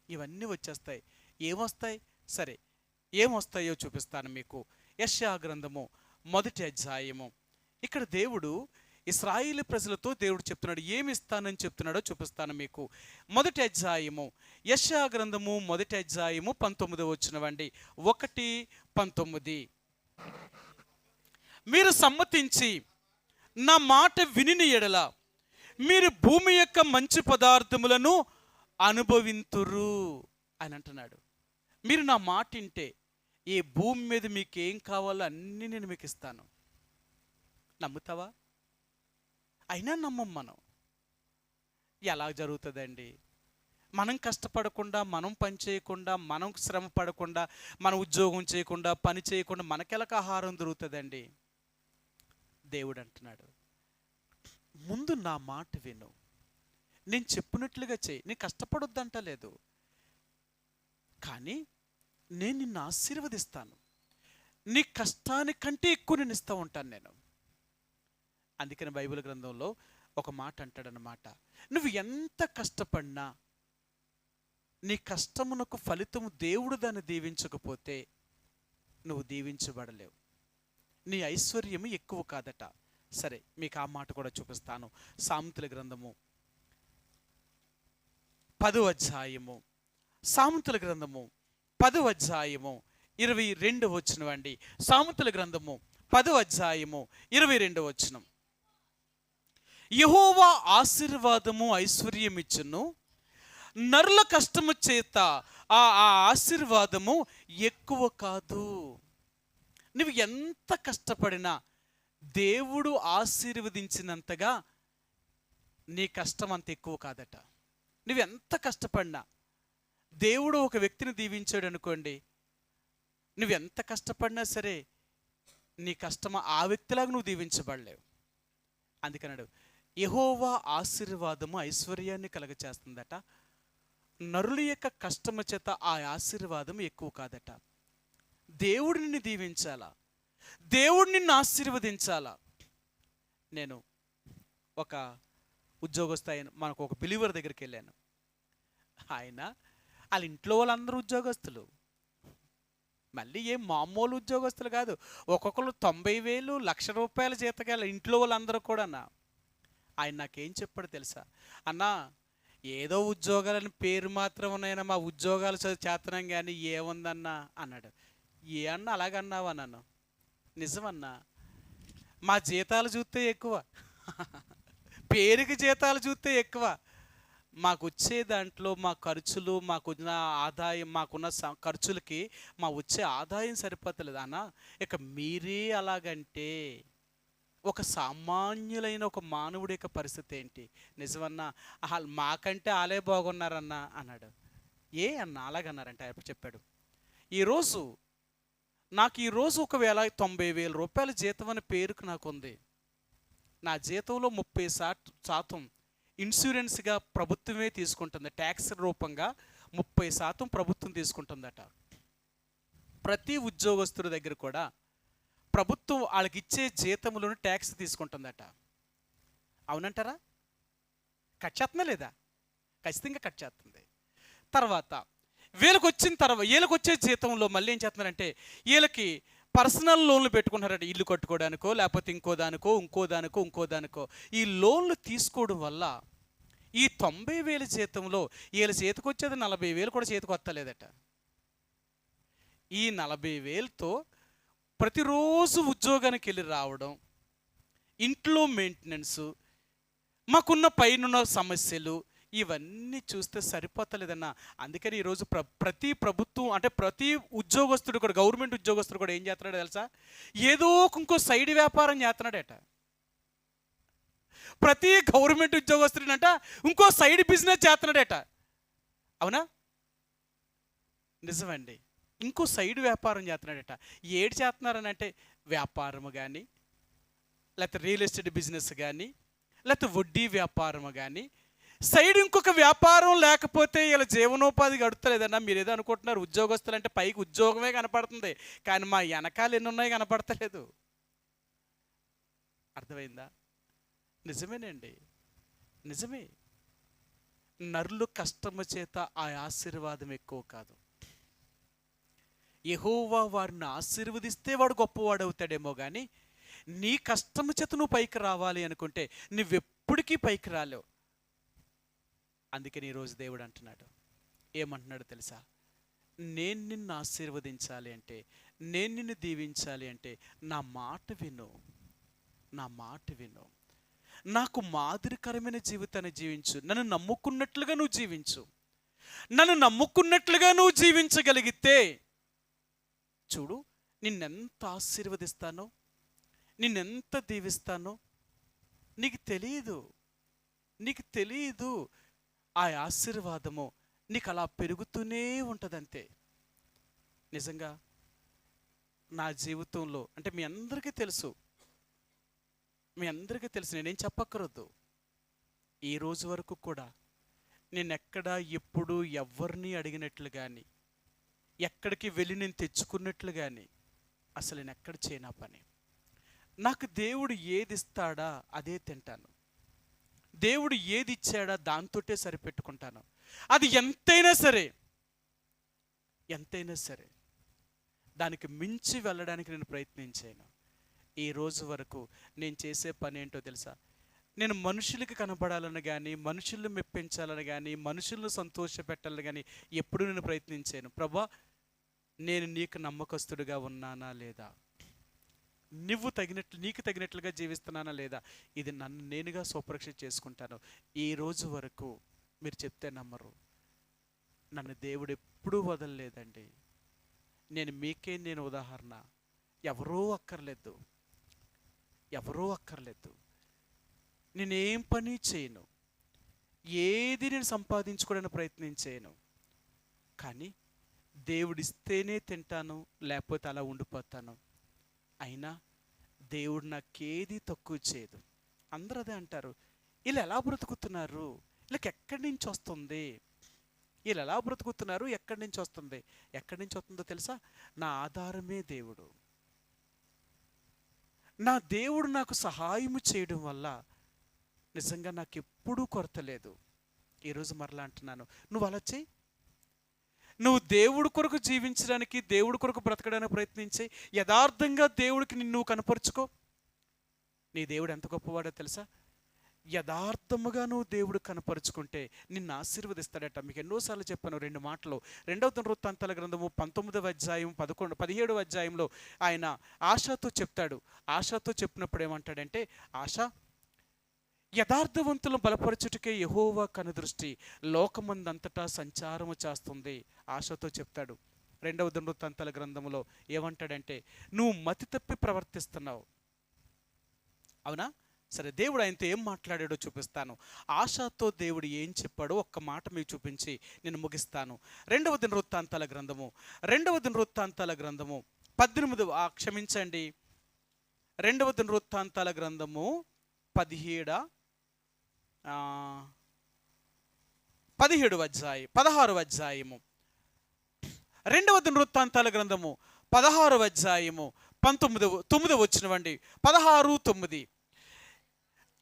ఇవన్నీ వచ్చేస్తాయి. ఏమొస్తాయి? సరే, ఏమొస్తాయో చూపిస్తాను మీకు. యెషయా గ్రంథము 1వ అధ్యాయము. ఇక్కడ దేవుడు ఇశ్రాయేలు ప్రజలతో దేవుడు చెప్తున్నాడు, ఏమి ఇస్తానని చెప్తున్నాడో చూపిస్తాను మీకు. 1వ అధ్యాయము, యెషయా గ్రంథము 1వ అధ్యాయము 19వ వచనమండి. 1:19. మీరు సమ్మతించి నా మాట విని ఎడల మీరు భూమి యొక్క మంచి పదార్థములను అనుభవింతురు అని అంటున్నాడు. మీరు నా మాట వింటే ఈ భూమి మీద మీకు ఏం కావాలో అన్నీ నేను మీకు ఇస్తాను. నమ్ముతావా? అయినా నమ్మం మనం. ఎలా జరుగుతుందండి? మనం కష్టపడకుండా, మనం పని చేయకుండా, మనం శ్రమ పడకుండా, మన ఉద్యోగం చేయకుండా, పని చేయకుండా మనకెలాగ ఆహారం దొరుకుతుందండి? దేవుడు అంటున్నాడు, ముందు నా మాట విను, నేను చెప్పినట్లుగా చేయి. నేను కష్టపడొద్దంటలేదు, కానీ నేను నిన్ను ఆశీర్వదిస్తాను. నీ కష్టానికంటే ఎక్కువ నేను ఇస్తూ ఉంటాను నేను. అందుకని బైబిల్ గ్రంథంలో ఒక మాట అంటాడనమాట, నువ్వు ఎంత కష్టపడినా నీ కష్టమునకు ఫలితము దేవుడు దాన్ని దీవించకపోతే నువ్వు దీవించబడలేవు. నీ ఐశ్వర్యము ఎక్కువ కాదట. సరే, మీకు ఆ మాట కూడా చూపిస్తాను. సామెతల గ్రంథము 10వ అధ్యాయము, సామెతల గ్రంథము 10వ అధ్యాయము 22వ వచనం అండి. సామెతల గ్రంథము 10వ అధ్యాయము 22వ వచనం. యెహోవా ఆశీర్వాదము ఐశ్వర్యం ఇచ్చును, నరుల కష్టము చేత ఆ ఆశీర్వాదము ఎక్కువ కాదు. నువ్వు ఎంత కష్టపడినా దేవుడు ఆశీర్వదించినంతగా నీ కష్టం అంత ఎక్కువ కాదట. నువ్వు ఎంత కష్టపడినా దేవుడు ఒక వ్యక్తిని దీవించాడు అనుకోండి, నువ్వు ఎంత కష్టపడినా సరే నీ కష్టం ఆ వ్యక్తిలాగా నువ్వు దీవించబడలేవు. అందుకన్నాడు, యెహోవా ఆశీర్వాదము ఐశ్వర్యాన్ని కలగచేస్తుందట, నరుల యొక్క కష్టము చేత ఆ ఆశీర్వాదం ఎక్కువ కాదట. దేవుడు నిన్ను దీవించాలా, దేవుడు నిన్ను ఆశీర్వదించాలా. నేను ఒక ఉద్యోగస్తు ఆయన, మనకు ఒక బిలీవర్ దగ్గరికి వెళ్ళాను. ఆయన వాళ్ళ ఇంట్లో వాళ్ళందరూ ఉద్యోగస్తులు, మళ్ళీ ఏం మామూలు ఉద్యోగస్తులు కాదు. ఒక్కొక్కరు 90,000 1,00,000 జీతకాల ఇంట్లో వాళ్ళందరూ కూడా. ఆయన నాకేం చెప్పాడు తెలుసా? అన్నా, ఏదో ఉద్యోగాలని పేరు మాత్రం ఉన్నాయన్నా, మా ఉద్యోగాలు చేస్తున్నాం కానీ ఏముందన్నా అన్నాడు. ఏ అన్నా అలాగన్నావా? నన్ను నిజమన్నా, మా జీతాలు చూస్తే ఎక్కువ, పేరుకి జీతాలు చూస్తే ఎక్కువ, మాకు వచ్చే దాంట్లో మా ఖర్చులు, మాకున్న ఆదాయం, మాకున్న ఖర్చులకి మా వచ్చే ఆదాయం సరిపోతలేదు అన్న. ఇక మీరే అలాగంటే ఒక సామాన్యులైన ఒక మానవుడి యొక్క పరిస్థితి ఏంటి? నిజమన్నా, మాకంటే వాళ్ళే బాగున్నారన్నా అన్నాడు. ఏ అన్న అలాగన్నారంటే ఆయన చెప్పాడు, నాకు ఈరోజు ఒకవేళ 90,000 రూపాయల జీతం అనే పేరుకు నాకు ఉంది. నా జీతంలో 30% ఇన్సూరెన్స్గా ప్రభుత్వమే తీసుకుంటుంది. ట్యాక్స్ రూపంగా 30% ప్రభుత్వం తీసుకుంటుందట. ప్రతి ఉద్యోగస్తుల దగ్గర కూడా ప్రభుత్వం వాళ్ళకి ఇచ్చే జీతంలోనే ట్యాక్స్ తీసుకుంటుందట. అవునంటారా? కట్ చేస్తుందా లేదా? ఖచ్చితంగా కట్ చేస్తుంది. తర్వాత వీళ్ళకి వచ్చే జీతంలో మళ్ళీ ఏం చేస్తున్నారంటే, వీళ్ళకి పర్సనల్ లోన్లు పెట్టుకుంటారట. ఇల్లు కట్టుకోవడానికో, లేకపోతే ఇంకో దానికో. ఈ లోన్లు తీసుకోవడం వల్ల ఈ 90,000 జీతంలో వీళ్ళ చేతికి వచ్చేది 40,000 కూడా చేతికి వస్తలేదట. ఈ 40,000తో ప్రతిరోజు ఉద్యోగానికి వెళ్ళి రావడం, ఇంట్లో మెయింటెనెన్సు, మాకున్న పైన సమస్యలు, ఇవన్నీ చూస్తే సరిపోతలేదన్నా. అందుకని ఈరోజు ప్రతి ప్రభుత్వం అంటే ప్రతి ఉద్యోగస్తుడు కూడా, గవర్నమెంట్ ఉద్యోగస్తుడు కూడా ఏం చేస్తున్నాడో తెలుసా? ఏదో ఇంకో సైడ్ వ్యాపారం చేస్తున్నాడట. ప్రతి గవర్నమెంట్ ఉద్యోగస్తుడినంట ఇంకో సైడ్ బిజినెస్ చేస్తున్నాడట. అవునా? నిజమండి. ఇంకో సైడ్ వ్యాపారం చేస్తున్నాడట. ఏడు చేస్తున్నారని అంటే వ్యాపారము కానీ, లేకపోతే రియల్ ఎస్టేట్ బిజినెస్ కానీ, లేకపోతే వడ్డీ వ్యాపారము కానీ, సైడ్ ఇంకొక వ్యాపారం లేకపోతే ఇలా జీవనోపాధి గడుపుతలేదన్నా. మీరు ఏదో అనుకుంటున్నారు, ఉద్యోగస్తులు అంటే పైకి ఉద్యోగమే కనపడుతుంది, కానీ మా వెనకాల ఎన్ని ఉన్నాయి కనపడతలేదు. అర్థమైందా? నిజమేనండి, నిజమే. నరులు కష్టము చేత ఆ ఆశీర్వాదం ఎక్కువ కాదు. యెహోవా వారిని ఆశీర్వదిస్తే వాడు గొప్పవాడు అవుతాడేమో కానీ, నీ కష్టము చేత నువ్వు పైకి రావాలి అనుకుంటే నువ్వెప్పటికీ పైకి రాలేవు. అందుకని ఈరోజు దేవుడు అంటున్నాడు, ఏమంటున్నాడు తెలుసా? నేను నిన్ను ఆశీర్వదించాలి అంటే, నేను నిన్ను దీవించాలి అంటే నా మాట విను, నా మాట విను. నాకు మాదిరికరమైన జీవితాన్ని జీవించు. నన్ను నమ్ముకున్నట్లుగా నువ్వు జీవించు. నన్ను నమ్ముకున్నట్లుగా నువ్వు జీవించగలిగితే చూడు, నిన్నెంత ఆశీర్వదిస్తానో, నిన్నెంత దీవిస్తానో నీకు తెలియదు. నీకు తెలియదు. ఆ ఆశీర్వాదము నీకు అలా పెరుగుతూనే ఉంటుందంతే. నిజంగా నా జీవితంలో అంటే మీ అందరికీ తెలుసు, నేనేం చెప్పక్కర్వద్దు. ఈ రోజు వరకు కూడా నేను ఎక్కడా ఎప్పుడు ఎవరిని అడిగినట్లు కానీ, ఎక్కడికి వెళ్ళి నేను తెచ్చుకున్నట్లు కానీ అసలు నేను ఎక్కడ చేయనా పని. నాకు దేవుడు ఏది ఇస్తాడా అదే తింటాను. దేవుడు ఏది ఇచ్చాడా దాంతోటే సరిపెట్టుకుంటాను. అది ఎంతైనా సరే, ఎంతైనా సరే దానికి మించి వెళ్ళడానికి నేను ప్రయత్నించాను. ఈ రోజు వరకు నేను చేసే పని ఏంటో తెలుసా? నేను మనుషులకి కనపడాలని కానీ, మనుషులను మెప్పించాలని కానీ, మనుషులను సంతోషపెట్టాలని కానీ ఎప్పుడూ నేను ప్రయత్నించాను. ప్రభా, నేను నీకు నమ్మకస్తుడిగా ఉన్నానా లేదా? నీకు తగినట్లుగా జీవిస్తున్నానా లేదా? ఇది నన్ను నేనుగా స్వపరీక్ష చేసుకుంటాను. ఈ రోజు వరకు మీరు చెప్తే నమ్మరు, నన్ను దేవుడు ఎప్పుడూ వదలలేదండి. నేను ఉదాహరణ. ఎవరో అక్కర్లేదు. నేనేం పని చేయను, ఏది నేను సంపాదించుకోవడానికి ప్రయత్నం చేయను. కానీ దేవుడిస్తేనే తింటాను, లేకపోతే అలా ఉండిపోతాను. అయినా దేవుడు నాకేది తక్కువ చేయదు. అందరూ అదే అంటారు, వీళ్ళు ఎలా బ్రతుకుతున్నారు, వీళ్ళకి ఎక్కడి నుంచి వస్తుంది, వీళ్ళు ఎలా బ్రతుకుతున్నారు, ఎక్కడి నుంచి వస్తుంది? ఎక్కడి నుంచి వస్తుందో తెలుసా? నా ఆధారమే దేవుడు. నా దేవుడు నాకు సహాయము చేయడం వల్ల నిజంగా నాకు ఎప్పుడూ కొరత లేదు. ఈరోజు మరలా అంటున్నాను, నువ్వు అలా చేయి. నువ్వు దేవుడి కొరకు జీవించడానికి, దేవుడి కొరకు బ్రతకడానికి ప్రయత్నించి యథార్థంగా దేవుడికి నిన్ను కనపరుచుకో. నీ దేవుడు ఎంత గొప్పవాడో తెలుసా? యథార్థముగా నువ్వు దేవుడు కనపరుచుకుంటే నిన్ను ఆశీర్వదిస్తాడట. మీకు ఎన్నోసార్లు చెప్పాను 2 మాటలు. 2వ దినవృత్తాంతాల గ్రంథము 19వ అధ్యాయం 17వ అధ్యాయంలో ఆయన ఆశాతో చెప్తాడు. ఆశాతో చెప్పినప్పుడు ఏమంటాడంటే, ఆశ, యథార్థవంతులను బలపరచుటకే యెహోవా కనుదృష్టి లోకమందంతటా సంచారము చేస్తుంది. ఆశతో చెప్తాడు. 2వ దినవృత్తాంతాల గ్రంథములో ఏమంటాడంటే, నువ్వు మతి తప్పి ప్రవర్తిస్తున్నావు. అవునా? సరే, దేవుడు ఆయనతో ఏం మాట్లాడాడో చూపిస్తాను. ఆశతో దేవుడు ఏం చెప్పాడో ఒక్క మాట మీకు చూపించి నేను ముగిస్తాను. 2వ దినవృత్తాంతాల గ్రంథము 2వ దినవృత్తాంతాల గ్రంథము 2వ దినవృత్తాంతాల గ్రంథము 16వ అధ్యాయం 16వ అధ్యాయము 2వ దినవృత్తాంతాల గ్రంథము 16వ అధ్యాయము 9వ వచనమండి. 16:9.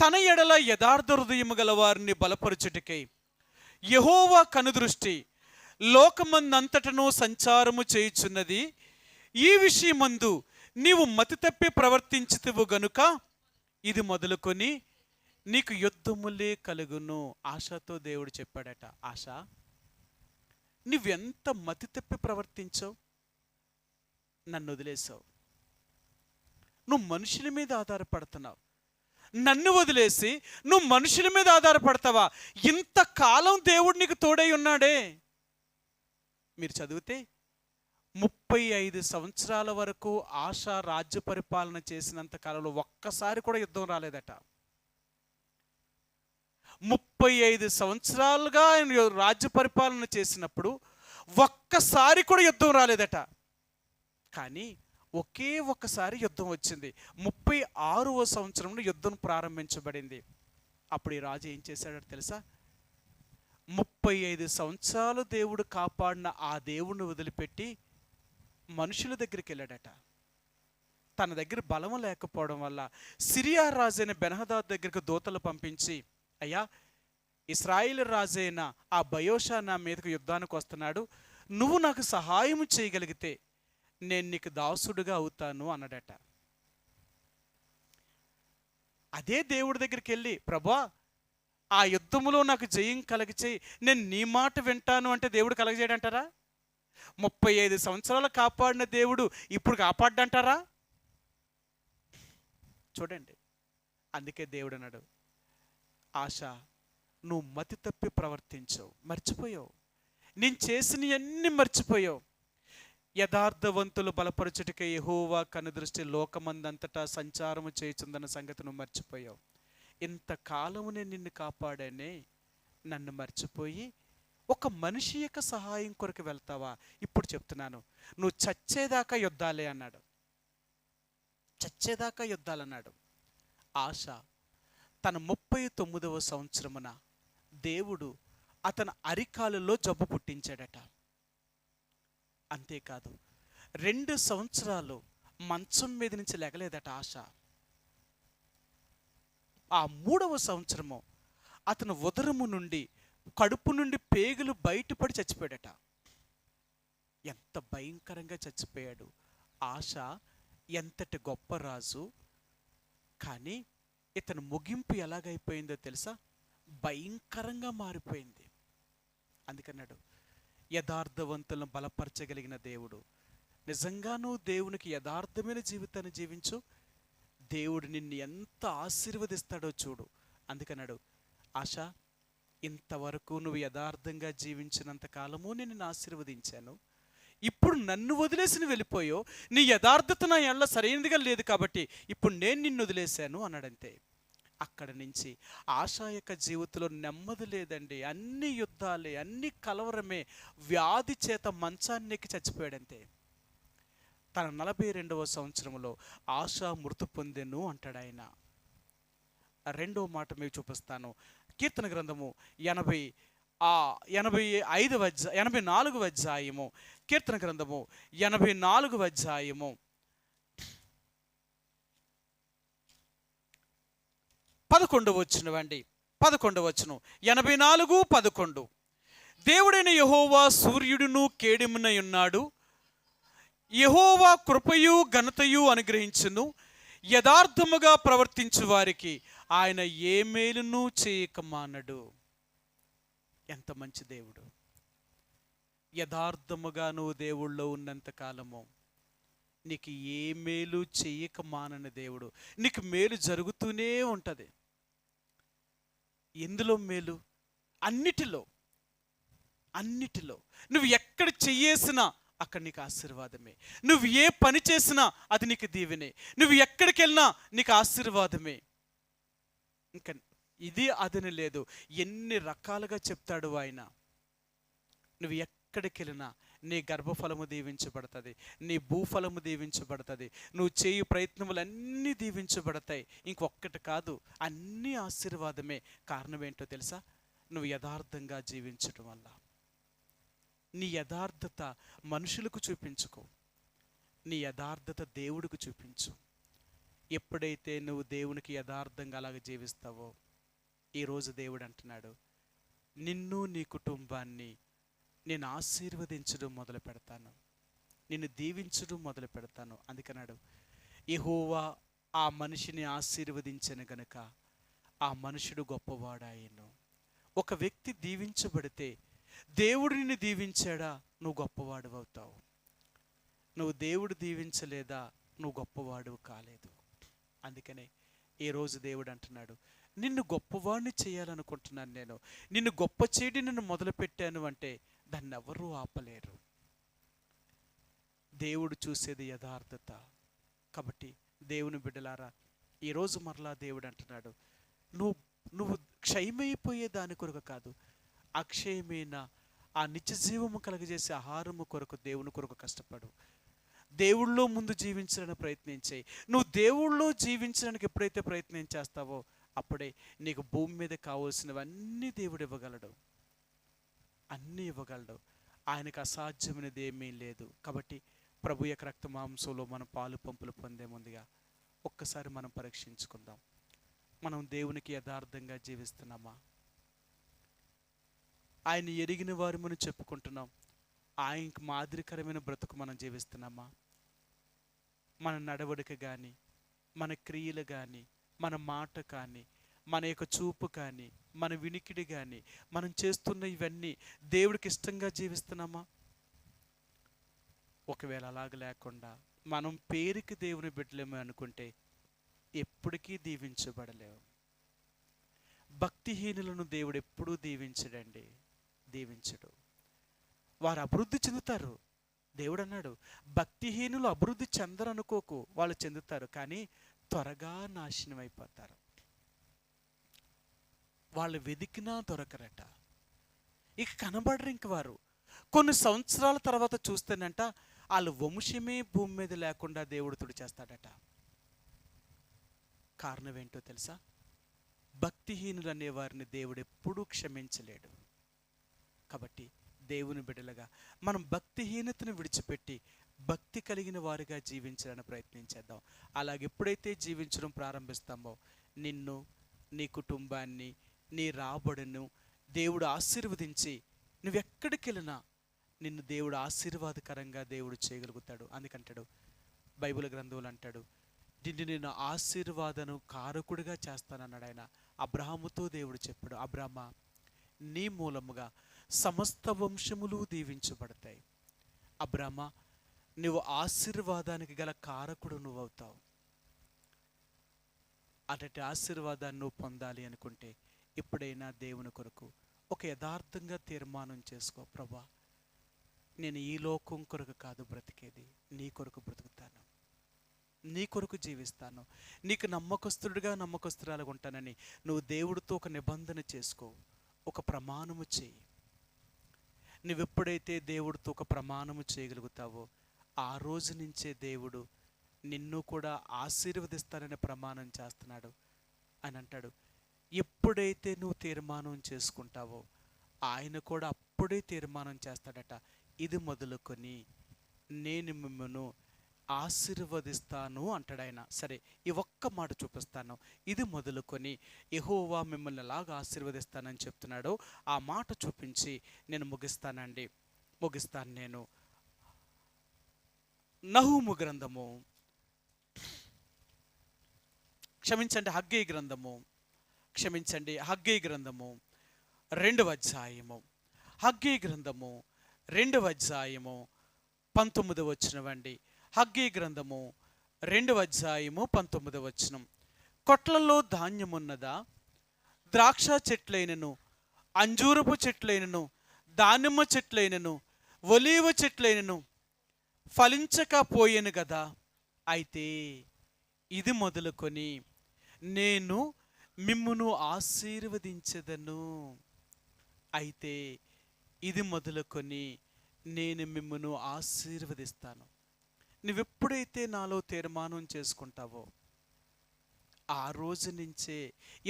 తన ఎడల యథార్థ హృదయము గల వారిని బలపరచుటకై యెహోవా కనుదృష్టి లోకమందంతటను సంచారము చేయుచున్నది. ఈ విషయమందు నీవు మతి తప్పి ప్రవర్తించితివు గనుక ఇది మొదలుకొని నీకు యుద్ధములే కలుగును. ఆశతో దేవుడు చెప్పాడట, ఆశ, నువ్వెంత మతి తప్పి ప్రవర్తించావు, నన్ను వదిలేసావు. నువ్వు మనుషుల మీద ఆధారపడుతున్నావు, నన్ను వదిలేసి నువ్వు మనుషుల మీద ఆధారపడతావా? ఇంతకాలం దేవుడు నీకు తోడై ఉన్నాడే. మీరు చదివితే 35 సంవత్సరాల వరకు ఆశ రాజ్య పరిపాలన చేసినంత కాలంలో ఒక్కసారి కూడా యుద్ధం రాలేదట. 35 సంవత్సరాలుగా ఆయన రాజ్య పరిపాలన చేసినప్పుడు ఒక్కసారి కూడా యుద్ధం రాలేదట. కానీ ఒకే ఒక్కసారి యుద్ధం వచ్చింది. 36వ సంవత్సరంలో యుద్ధం ప్రారంభించబడింది. అప్పుడు ఈ రాజు ఏం చేశాడో తెలుసా? 35 సంవత్సరాలు దేవుడు కాపాడిన ఆ దేవుణ్ణి వదిలిపెట్టి మనుషుల దగ్గరికి వెళ్ళాడట. తన దగ్గర బలము లేకపోవడం వల్ల సిరియా రాజైన బెన్హదాద్ దగ్గరికి దూతలు పంపించి, అయ్యా, ఇశ్రాయేలు రాజైన ఆ బయోషా నా మీదకు యుద్ధానికి వస్తున్నాడు, నువ్వు నాకు సహాయం చేయగలిగితే నేను నీకు దాసుడుగా అవుతాను అన్నాడట. అదే దేవుడి దగ్గరికి వెళ్ళి, ప్రభా, ఆ యుద్ధములో నాకు జయం కలగచేయి, నేను నీ మాట వింటాను అంటే దేవుడు కలగజేయడంటారా? 35 సంవత్సరాలు కాపాడిన దేవుడు ఇప్పుడు కాపాడ్డంటారా? చూడండి, అందుకే దేవుడు అన్నాడు, ఆశ, నువ్వు మతి తప్పి ప్రవర్తించవు, మర్చిపోయావు, నేను చేసినవన్నీ మర్చిపోయావు. యథార్థవంతులు బలపరచుటకై యెహోవా కనుదృష్టి లోకమందంతటా సంచారము చేయుచుందన్న సంగతి నువ్వు మర్చిపోయావు. ఇంతకాలము నేను నిన్ను కాపాడానే, నన్ను మర్చిపోయి ఒక మనిషి యొక్క సహాయం కొరకు వెళ్తావా? ఇప్పుడు చెప్తున్నాను, నువ్వు చచ్చేదాకా యుద్ధాలే అన్నాడు. చచ్చేదాకా యుద్ధాలన్నాడు. ఆశ తన 39వ సంవత్సరమున దేవుడు అతని అరికాలలో జబ్బు పుట్టించాడట. అంతేకాదు, 2 సంవత్సరాలు మంచం మీద నుంచి లెగలేదట ఆశ. ఆ 3వ సంవత్సరము అతను ఉదరము నుండి, కడుపు నుండి పేగులు బయటపడి చచ్చిపోయాడట. ఎంత భయంకరంగా చచ్చిపోయాడు. ఆశ ఎంతటి గొప్ప రాజు, కానీ ఇతను ముగింపు ఎలాగైపోయిందో తెలుసా? భయంకరంగా మారిపోయింది. అందుకన్నాడు, యథార్థవంతులను బలపరచగలిగిన దేవుడు. నిజంగా నువ్వు దేవునికి యథార్థమైన జీవితాన్ని జీవించు, దేవుడు నిన్ను ఎంత ఆశీర్వదిస్తాడో చూడు. అందుకన్నాడు, ఆశ, ఇంతవరకు నువ్వు యథార్థంగా జీవించినంత కాలము నేను నిన్ను ఆశీర్వదించాను, ఇప్పుడు నన్ను వదిలేసి నువ్వు వెళ్ళిపోయో, నీ యథార్థత నా ఎళ్ళ సరైనదిగా లేదు కాబట్టి ఇప్పుడు నేను నిన్ను వదిలేశాను అన్నాడంతే. అక్కడి నుంచి ఆశ యొక్క జీవితంలో నెమ్మది లేదండి. అన్ని యుద్ధాలే, అన్ని కలవరమే, వ్యాధి చేత మంచానికి చచ్చిపోయాడంతే. తన 42వ సంవత్సరంలో ఆశ మృతి పొందెను అంటాడు ఆయన. రెండో మాట మీకు చూపిస్తాను. కీర్తన గ్రంథము 84వ అధ్యాయము, కీర్తన గ్రంథము 84వ అధ్యాయము 11వ వచనం అండి. 11వ వచనం, 84:11. దేవుడైన యెహోవా సూర్యుడును కేడెమునై ఉన్నాడు, యెహోవా కృపయు ఘనతయు అనుగ్రహించును, యథార్థముగా ప్రవర్తించు వారికి ఆయన ఏ మేలును చేయక మానడు. ఎంత మంచి దేవుడు! యథార్థముగా నువ్వు దేవుళ్ళో ఉన్నంత కాలము నీకు ఏ మేలు చేయక మానని దేవుడు. నీకు మేలు జరుగుతూనే ఉంటుంది. ఎందులో మేలు? అన్నిటిలో. నువ్వు ఎక్కడ చెయ్యేసినా అక్కడ నీకు ఆశీర్వాదమే. నువ్వు ఏ పని చేసినా అది నీకు దీవెనే. నువ్వు ఎక్కడికి వెళ్ళినా నీకు ఆశీర్వాదమే. ఇంకా ఇది అదని లేదు. ఎన్ని రకాలుగా చెప్తాడు ఆయన. నువ్వు ఎక్కడికి వెళ్ళినా నీ గర్భఫలము దీవించబడుతుంది, నీ భూఫలము దీవించబడుతుంది, నువ్వు చేయు ప్రయత్నములన్నీ దీవించబడతాయి. ఇంకొక్కటి కాదు, అన్నీ ఆశీర్వాదమే. కారణం ఏంటో తెలుసా? నువ్వు యథార్థంగా జీవించడం వల్ల. నీ యథార్థత మనుషులకు చూపించుకో, నీ యథార్థత దేవుడికి చూపించు. ఎప్పుడైతే నువ్వు దేవునికి యథార్థంగా అలాగ జీవిస్తావో, ఈరోజు దేవుడు అంటున్నాడు, నిన్ను నీ కుటుంబాన్ని నేను ఆశీర్వదించడం మొదలు పెడతాను, నిన్ను దీవించడం మొదలు పెడతాను. అందుకన్నాడు, యెహోవా ఆ మనిషిని ఆశీర్వదించను గనుక ఆ మనుషుడు గొప్పవాడాయను. ఒక వ్యక్తి దీవించబడితే దేవుడు నిన్ను దీవించాడా, నువ్వు గొప్పవాడు అవుతావు. నువ్వు దేవుడు దీవించలేదా, నువ్వు గొప్పవాడు కాలేదు. అందుకనే ఈ రోజు దేవుడు అంటున్నాడు, నిన్ను గొప్పవాణ్ణి చేయాలనుకుంటున్నాను నేను. నిన్ను గొప్ప చేయడి నిన్ను మొదలుపెట్టాను అంటే దాన్ని ఎవరూ ఆపలేరు. దేవుడు చూసేది యథార్థత. కాబట్టి దేవుని బిడ్డలారా, ఈరోజు మరలా దేవుడు అంటున్నాడు, నువ్వు నువ్వు క్షయమైపోయే దాని కొరకు కాదు, అక్షయమైన ఆ నిత్య జీవము కలగజేసే ఆహారము కొరకు, దేవుని కొరకు కష్టపడు. దేవుళ్ళో ముందు జీవించడానికి ప్రయత్నించే. నువ్వు దేవుళ్ళో జీవించడానికి ఎప్పుడైతే ప్రయత్నం చేస్తావో అప్పుడే నీకు భూమి మీద కావలసినవన్నీ దేవుడు ఇవ్వగలడు, అన్నీ ఇవ్వగలడు. ఆయనకు అసాధ్యమైనది ఏమీ లేదు. కాబట్టి ప్రభు యొక్క రక్త మాంసంలో మనం పాలు పంపులు పొందే ముందుగా ఒక్కసారి మనం పరీక్షించుకుందాం. మనం దేవునికి యథార్థంగా జీవిస్తున్నామా? ఆయన ఎరిగిన వారు మనం చెప్పుకుంటున్నాం. ఆయనకు మాదిరికరమైన బ్రతుకు మనం జీవిస్తున్నామా? మన నడవడిక కానీ, మన క్రియలు కానీ, మన మాట కానీ, మన యొక్క చూపు కానీ, మన వినికిడి కానీ, మనం చేస్తున్న ఇవన్నీ దేవుడికి ఇష్టంగా జీవిస్తున్నామా? ఒకవేళ అలాగ లేకుండా మనం పేరుకి దేవుని బిడ్డలేమో అనుకుంటే ఎప్పటికీ దీవించబడలేము. భక్తిహీనులను దేవుడు ఎప్పుడూ దీవించడండి, దీవించడు. వారు అభివృద్ధి చెందుతారు. దేవుడు అన్నాడు, భక్తిహీనులు అభివృద్ధి చెందరు అనుకోకు, వాళ్ళు చెందుతారు కానీ త్వరగా నాశనం అయిపోతారు. వాళ్ళు వెతికినా దొరకరట, ఇక కనబడరు. ఇంక వారు కొన్ని సంవత్సరాల తర్వాత చూస్తేనంట వాళ్ళ వంశమే భూమి మీద లేకుండా దేవుడు తుడిచేస్తాడట. కారణం ఏంటో తెలుసా? భక్తిహీనులు అనే వారిని దేవుడు ఎప్పుడూ క్షమించలేడు. కాబట్టి దేవుని బిడ్డలుగా మనం భక్తిహీనతను విడిచిపెట్టి భక్తి కలిగిన వారిగా జీవించడానికి ప్రయత్నించేద్దాం. అలాగే ఎప్పుడైతే జీవించడం ప్రారంభిస్తామో నిన్ను, నీ కుటుంబాన్ని, నీ రాబడును దేవుడు ఆశీర్వదించి నువ్వెక్కడికి వెళ్ళినా నిన్ను దేవుడు ఆశీర్వాదకరంగా దేవుడు చేయగలుగుతాడు. అందుకంటాడు బైబిల్ గ్రంథంలో అంటాడు, నిన్ను నేను ఆశీర్వాదను కారకుడిగా చేస్తానన్నాడు ఆయన. అబ్రహాముతో దేవుడు చెప్పాడు, అబ్రహమా, నీ మూలముగా సమస్త వంశములు దీవించబడతాయి. అబ్రహమా, నువ్వు ఆశీర్వాదానికి గల కారకుడు నువ్వు అవుతావు. అటువంటి ఆశీర్వాదాన్ని నువ్వు పొందాలి అనుకుంటే ఎప్పుడైనా దేవుని కొరకు ఒక యథార్థంగా తీర్మానం చేసుకో. ప్రభా, నేను ఈ లోకం కొరకు కాదు బ్రతికేది, నీ కొరకు బ్రతుకుతాను, నీ కొరకు జీవిస్తాను, నీకు నమ్మకస్తుడిగా నమ్మకస్తురాలుగా ఉంటానని నువ్వు దేవుడితో ఒక నిబంధన చేసుకో, ఒక ప్రమాణము చేయి. నువ్వెప్పుడైతే దేవుడితో ఒక ప్రమాణము చేయగలుగుతావో ఆ రోజు నుంచే దేవుడు నిన్ను కూడా ఆశీర్వదిస్తానని ప్రమాణం చేస్తున్నాడు అని అంటాడు. ఎప్పుడైతే నువ్వు తీర్మానం చేసుకుంటావో ఆయన కూడా అప్పుడే తీర్మానం చేస్తాడట. ఇది మొదలుకొని నేను మిమ్మల్ని ఆశీర్వదిస్తాను అంటాడు ఆయన. సరే, ఈ ఒక్క మాట చూపిస్తాను. ఇది మొదలుకొని యెహోవా మిమ్మల్ని ఎలాగా ఆశీర్వదిస్తానని చెప్తున్నాడో ఆ మాట చూపించి నేను ముగిస్తాను. నేను నహూము గ్రంథము, హగ్గయి గ్రంథము 2వ అధ్యాయము, హగ్గయి గ్రంథము 2వ అధ్యాయము 19వ వచనం అండి. హగ్గయి గ్రంథము 2వ అధ్యాయము 19వ వచనం. కొట్లలో ధాన్యమున్నదా? ద్రాక్ష చెట్లైనను, అంజూరపు చెట్లైనను, దానిమ్మ చెట్లైనను, ఒలీవ చెట్లైనను ఫలించకపోయేను కదా. అయితే ఇది మొదలుకొని నేను మిమ్మును ఆశీర్వదించెదను. అయితే ఇది మొదలుకొని నేను మిమ్మును ఆశీర్వదిస్తాను. నువ్వెప్పుడైతే నాలో తీర్మానం చేసుకుంటావో ఆ రోజు నుంచే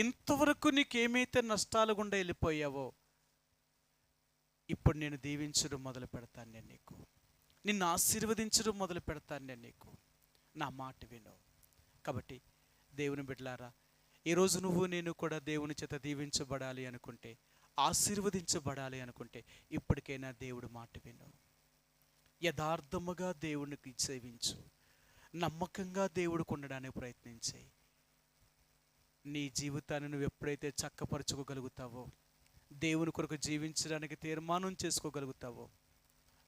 ఇంతవరకు నీకేమైతే నష్టాలు గుండా వెళ్ళిపోయావో ఇప్పుడు నేను దీవించడం మొదలు పెడతాను. నేను నీకు నిన్ను ఆశీర్వదించడం మొదలు పెడతాను. నేను నీకు నా మాట విను. కాబట్టి దేవుని బిడ్డలారా, ఈరోజు నువ్వు నేను కూడా దేవుని చేత దీవించబడాలి అనుకుంటే, ఆశీర్వదించబడాలి అనుకుంటే ఇప్పటికైనా దేవుడి మాట విను. యథార్థముగా దేవునికి సేవించు. నమ్మకంగా దేవుడికి ఉండడానికి ప్రయత్నించేయి. నీ జీవితాన్ని నువ్వు ఎప్పుడైతే చక్కపరచుకోగలుగుతావో, దేవుని కొరకు జీవించడానికి తీర్మానం చేసుకోగలుగుతావో,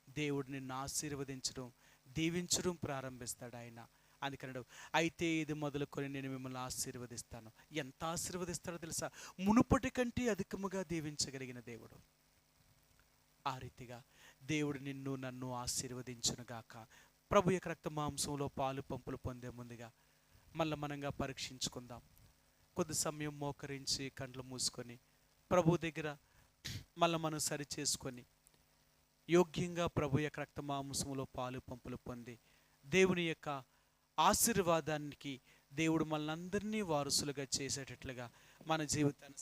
దేవుడు నిన్ను ఆశీర్వదించడం, దీవించడం ప్రారంభిస్తాడు. ఆయన అందుకన్నాడు, అయితే ఇది మొదలుకొని నేను మిమ్మల్ని ఆశీర్వదిస్తాను. ఎంత ఆశీర్వదిస్తాడో తెలుసా? మునుపటి కంటే అధికముగా దీవించగలిగిన దేవుడు. ఆ రీతిగా దేవుడు నిన్ను నన్ను ఆశీర్వదించునుగాక. ప్రభు యొక్క రక్త మాంసంలో పాలు పంపులు పొందే ముందుగా మనంగా పరీక్షించుకుందాం. కొద్ది సమయం మోకరించి కండ్లు మూసుకొని ప్రభు దగ్గర మనం సరి చేసుకొని యోగ్యంగా ప్రభు యొక్క రక్త మాంసంలో పాలు పంపులు పొంది దేవుని యొక్క ఆశీర్వాదానికి దేవుడు మనందరినీ వారసులుగా చేసేటట్లుగా మన జీవితాన్ని